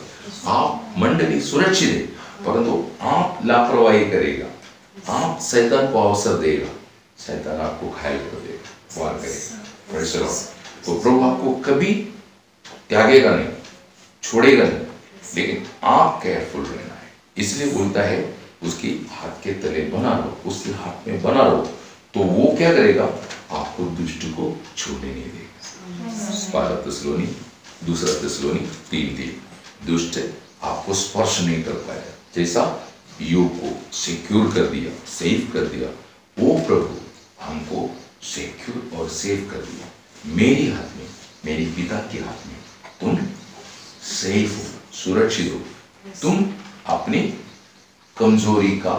आप मंडली सुरक्षित है, परंतु आप लापरवाही करेगा, आप शैतान को अवसर देगा, शैतान आपको घायल कर देगा, वार करेगा। Praise the Lord। तो प्रभु आपको कभी त्यागेगा नहीं, छोड़ेगा नहीं, लेकिन आप केयरफुल रहना है। इसलिए बोलता है उसके हाथ के तले बना रहो, उसके हाथ में बना रहो, तो वो क्या करेगा, आपको दुष्ट को छूने नहीं देगा। 2 थिस्सलुनी 3:3। दुष्ट आपको स्पर्श नहीं कर पाएगा। जैसा योग को सिक्योर कर दिया, सेव कर दिया, वो प्रभु हमको सिक्योर और सेव कर दिया। मेरे हाथ में, मेरे पिता के हाथ में तुम सेफ हो, सुरक्षित हो। तुम अपनी कमजोरी का,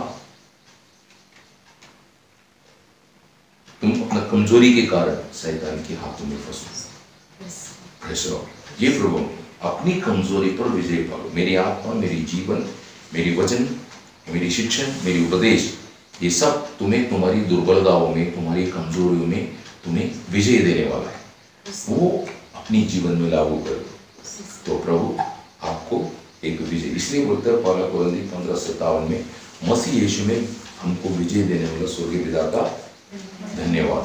तुम अपना कमजोरी के कारण शैतान के हाथों में फंसो। ये प्रभु अपनी कमजोरी पर विजय पाओ। मेरी आत्मा, मेरी जीवन, मेरी वचन, मेरी शिक्षण, मेरी उपदेश, ये सब तुम्हें तुम्हारी दुर्बलताओं में, तुम्हारी कमजोरियों में तुम्हें विजय देने वाला है। वो अपनी जीवन में लागू करो, तो प्रभु आपको एक विजय, इसलिए बोलते हैं पहला कोरिन्थी 15:57 में, मसीह यीशु में हमको विजय देने वाला स्वर्गीय पिता का धन्यवाद।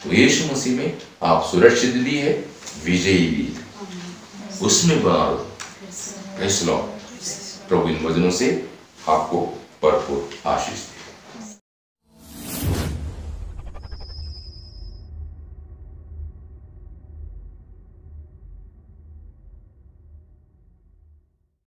तो यीशु मसीह में आप सुरक्षित भी है, विजयी भी है, उसमें बना रहो। Praise the Lord. प्रभु इन वचनों से आपको भरपूर आशीष दे।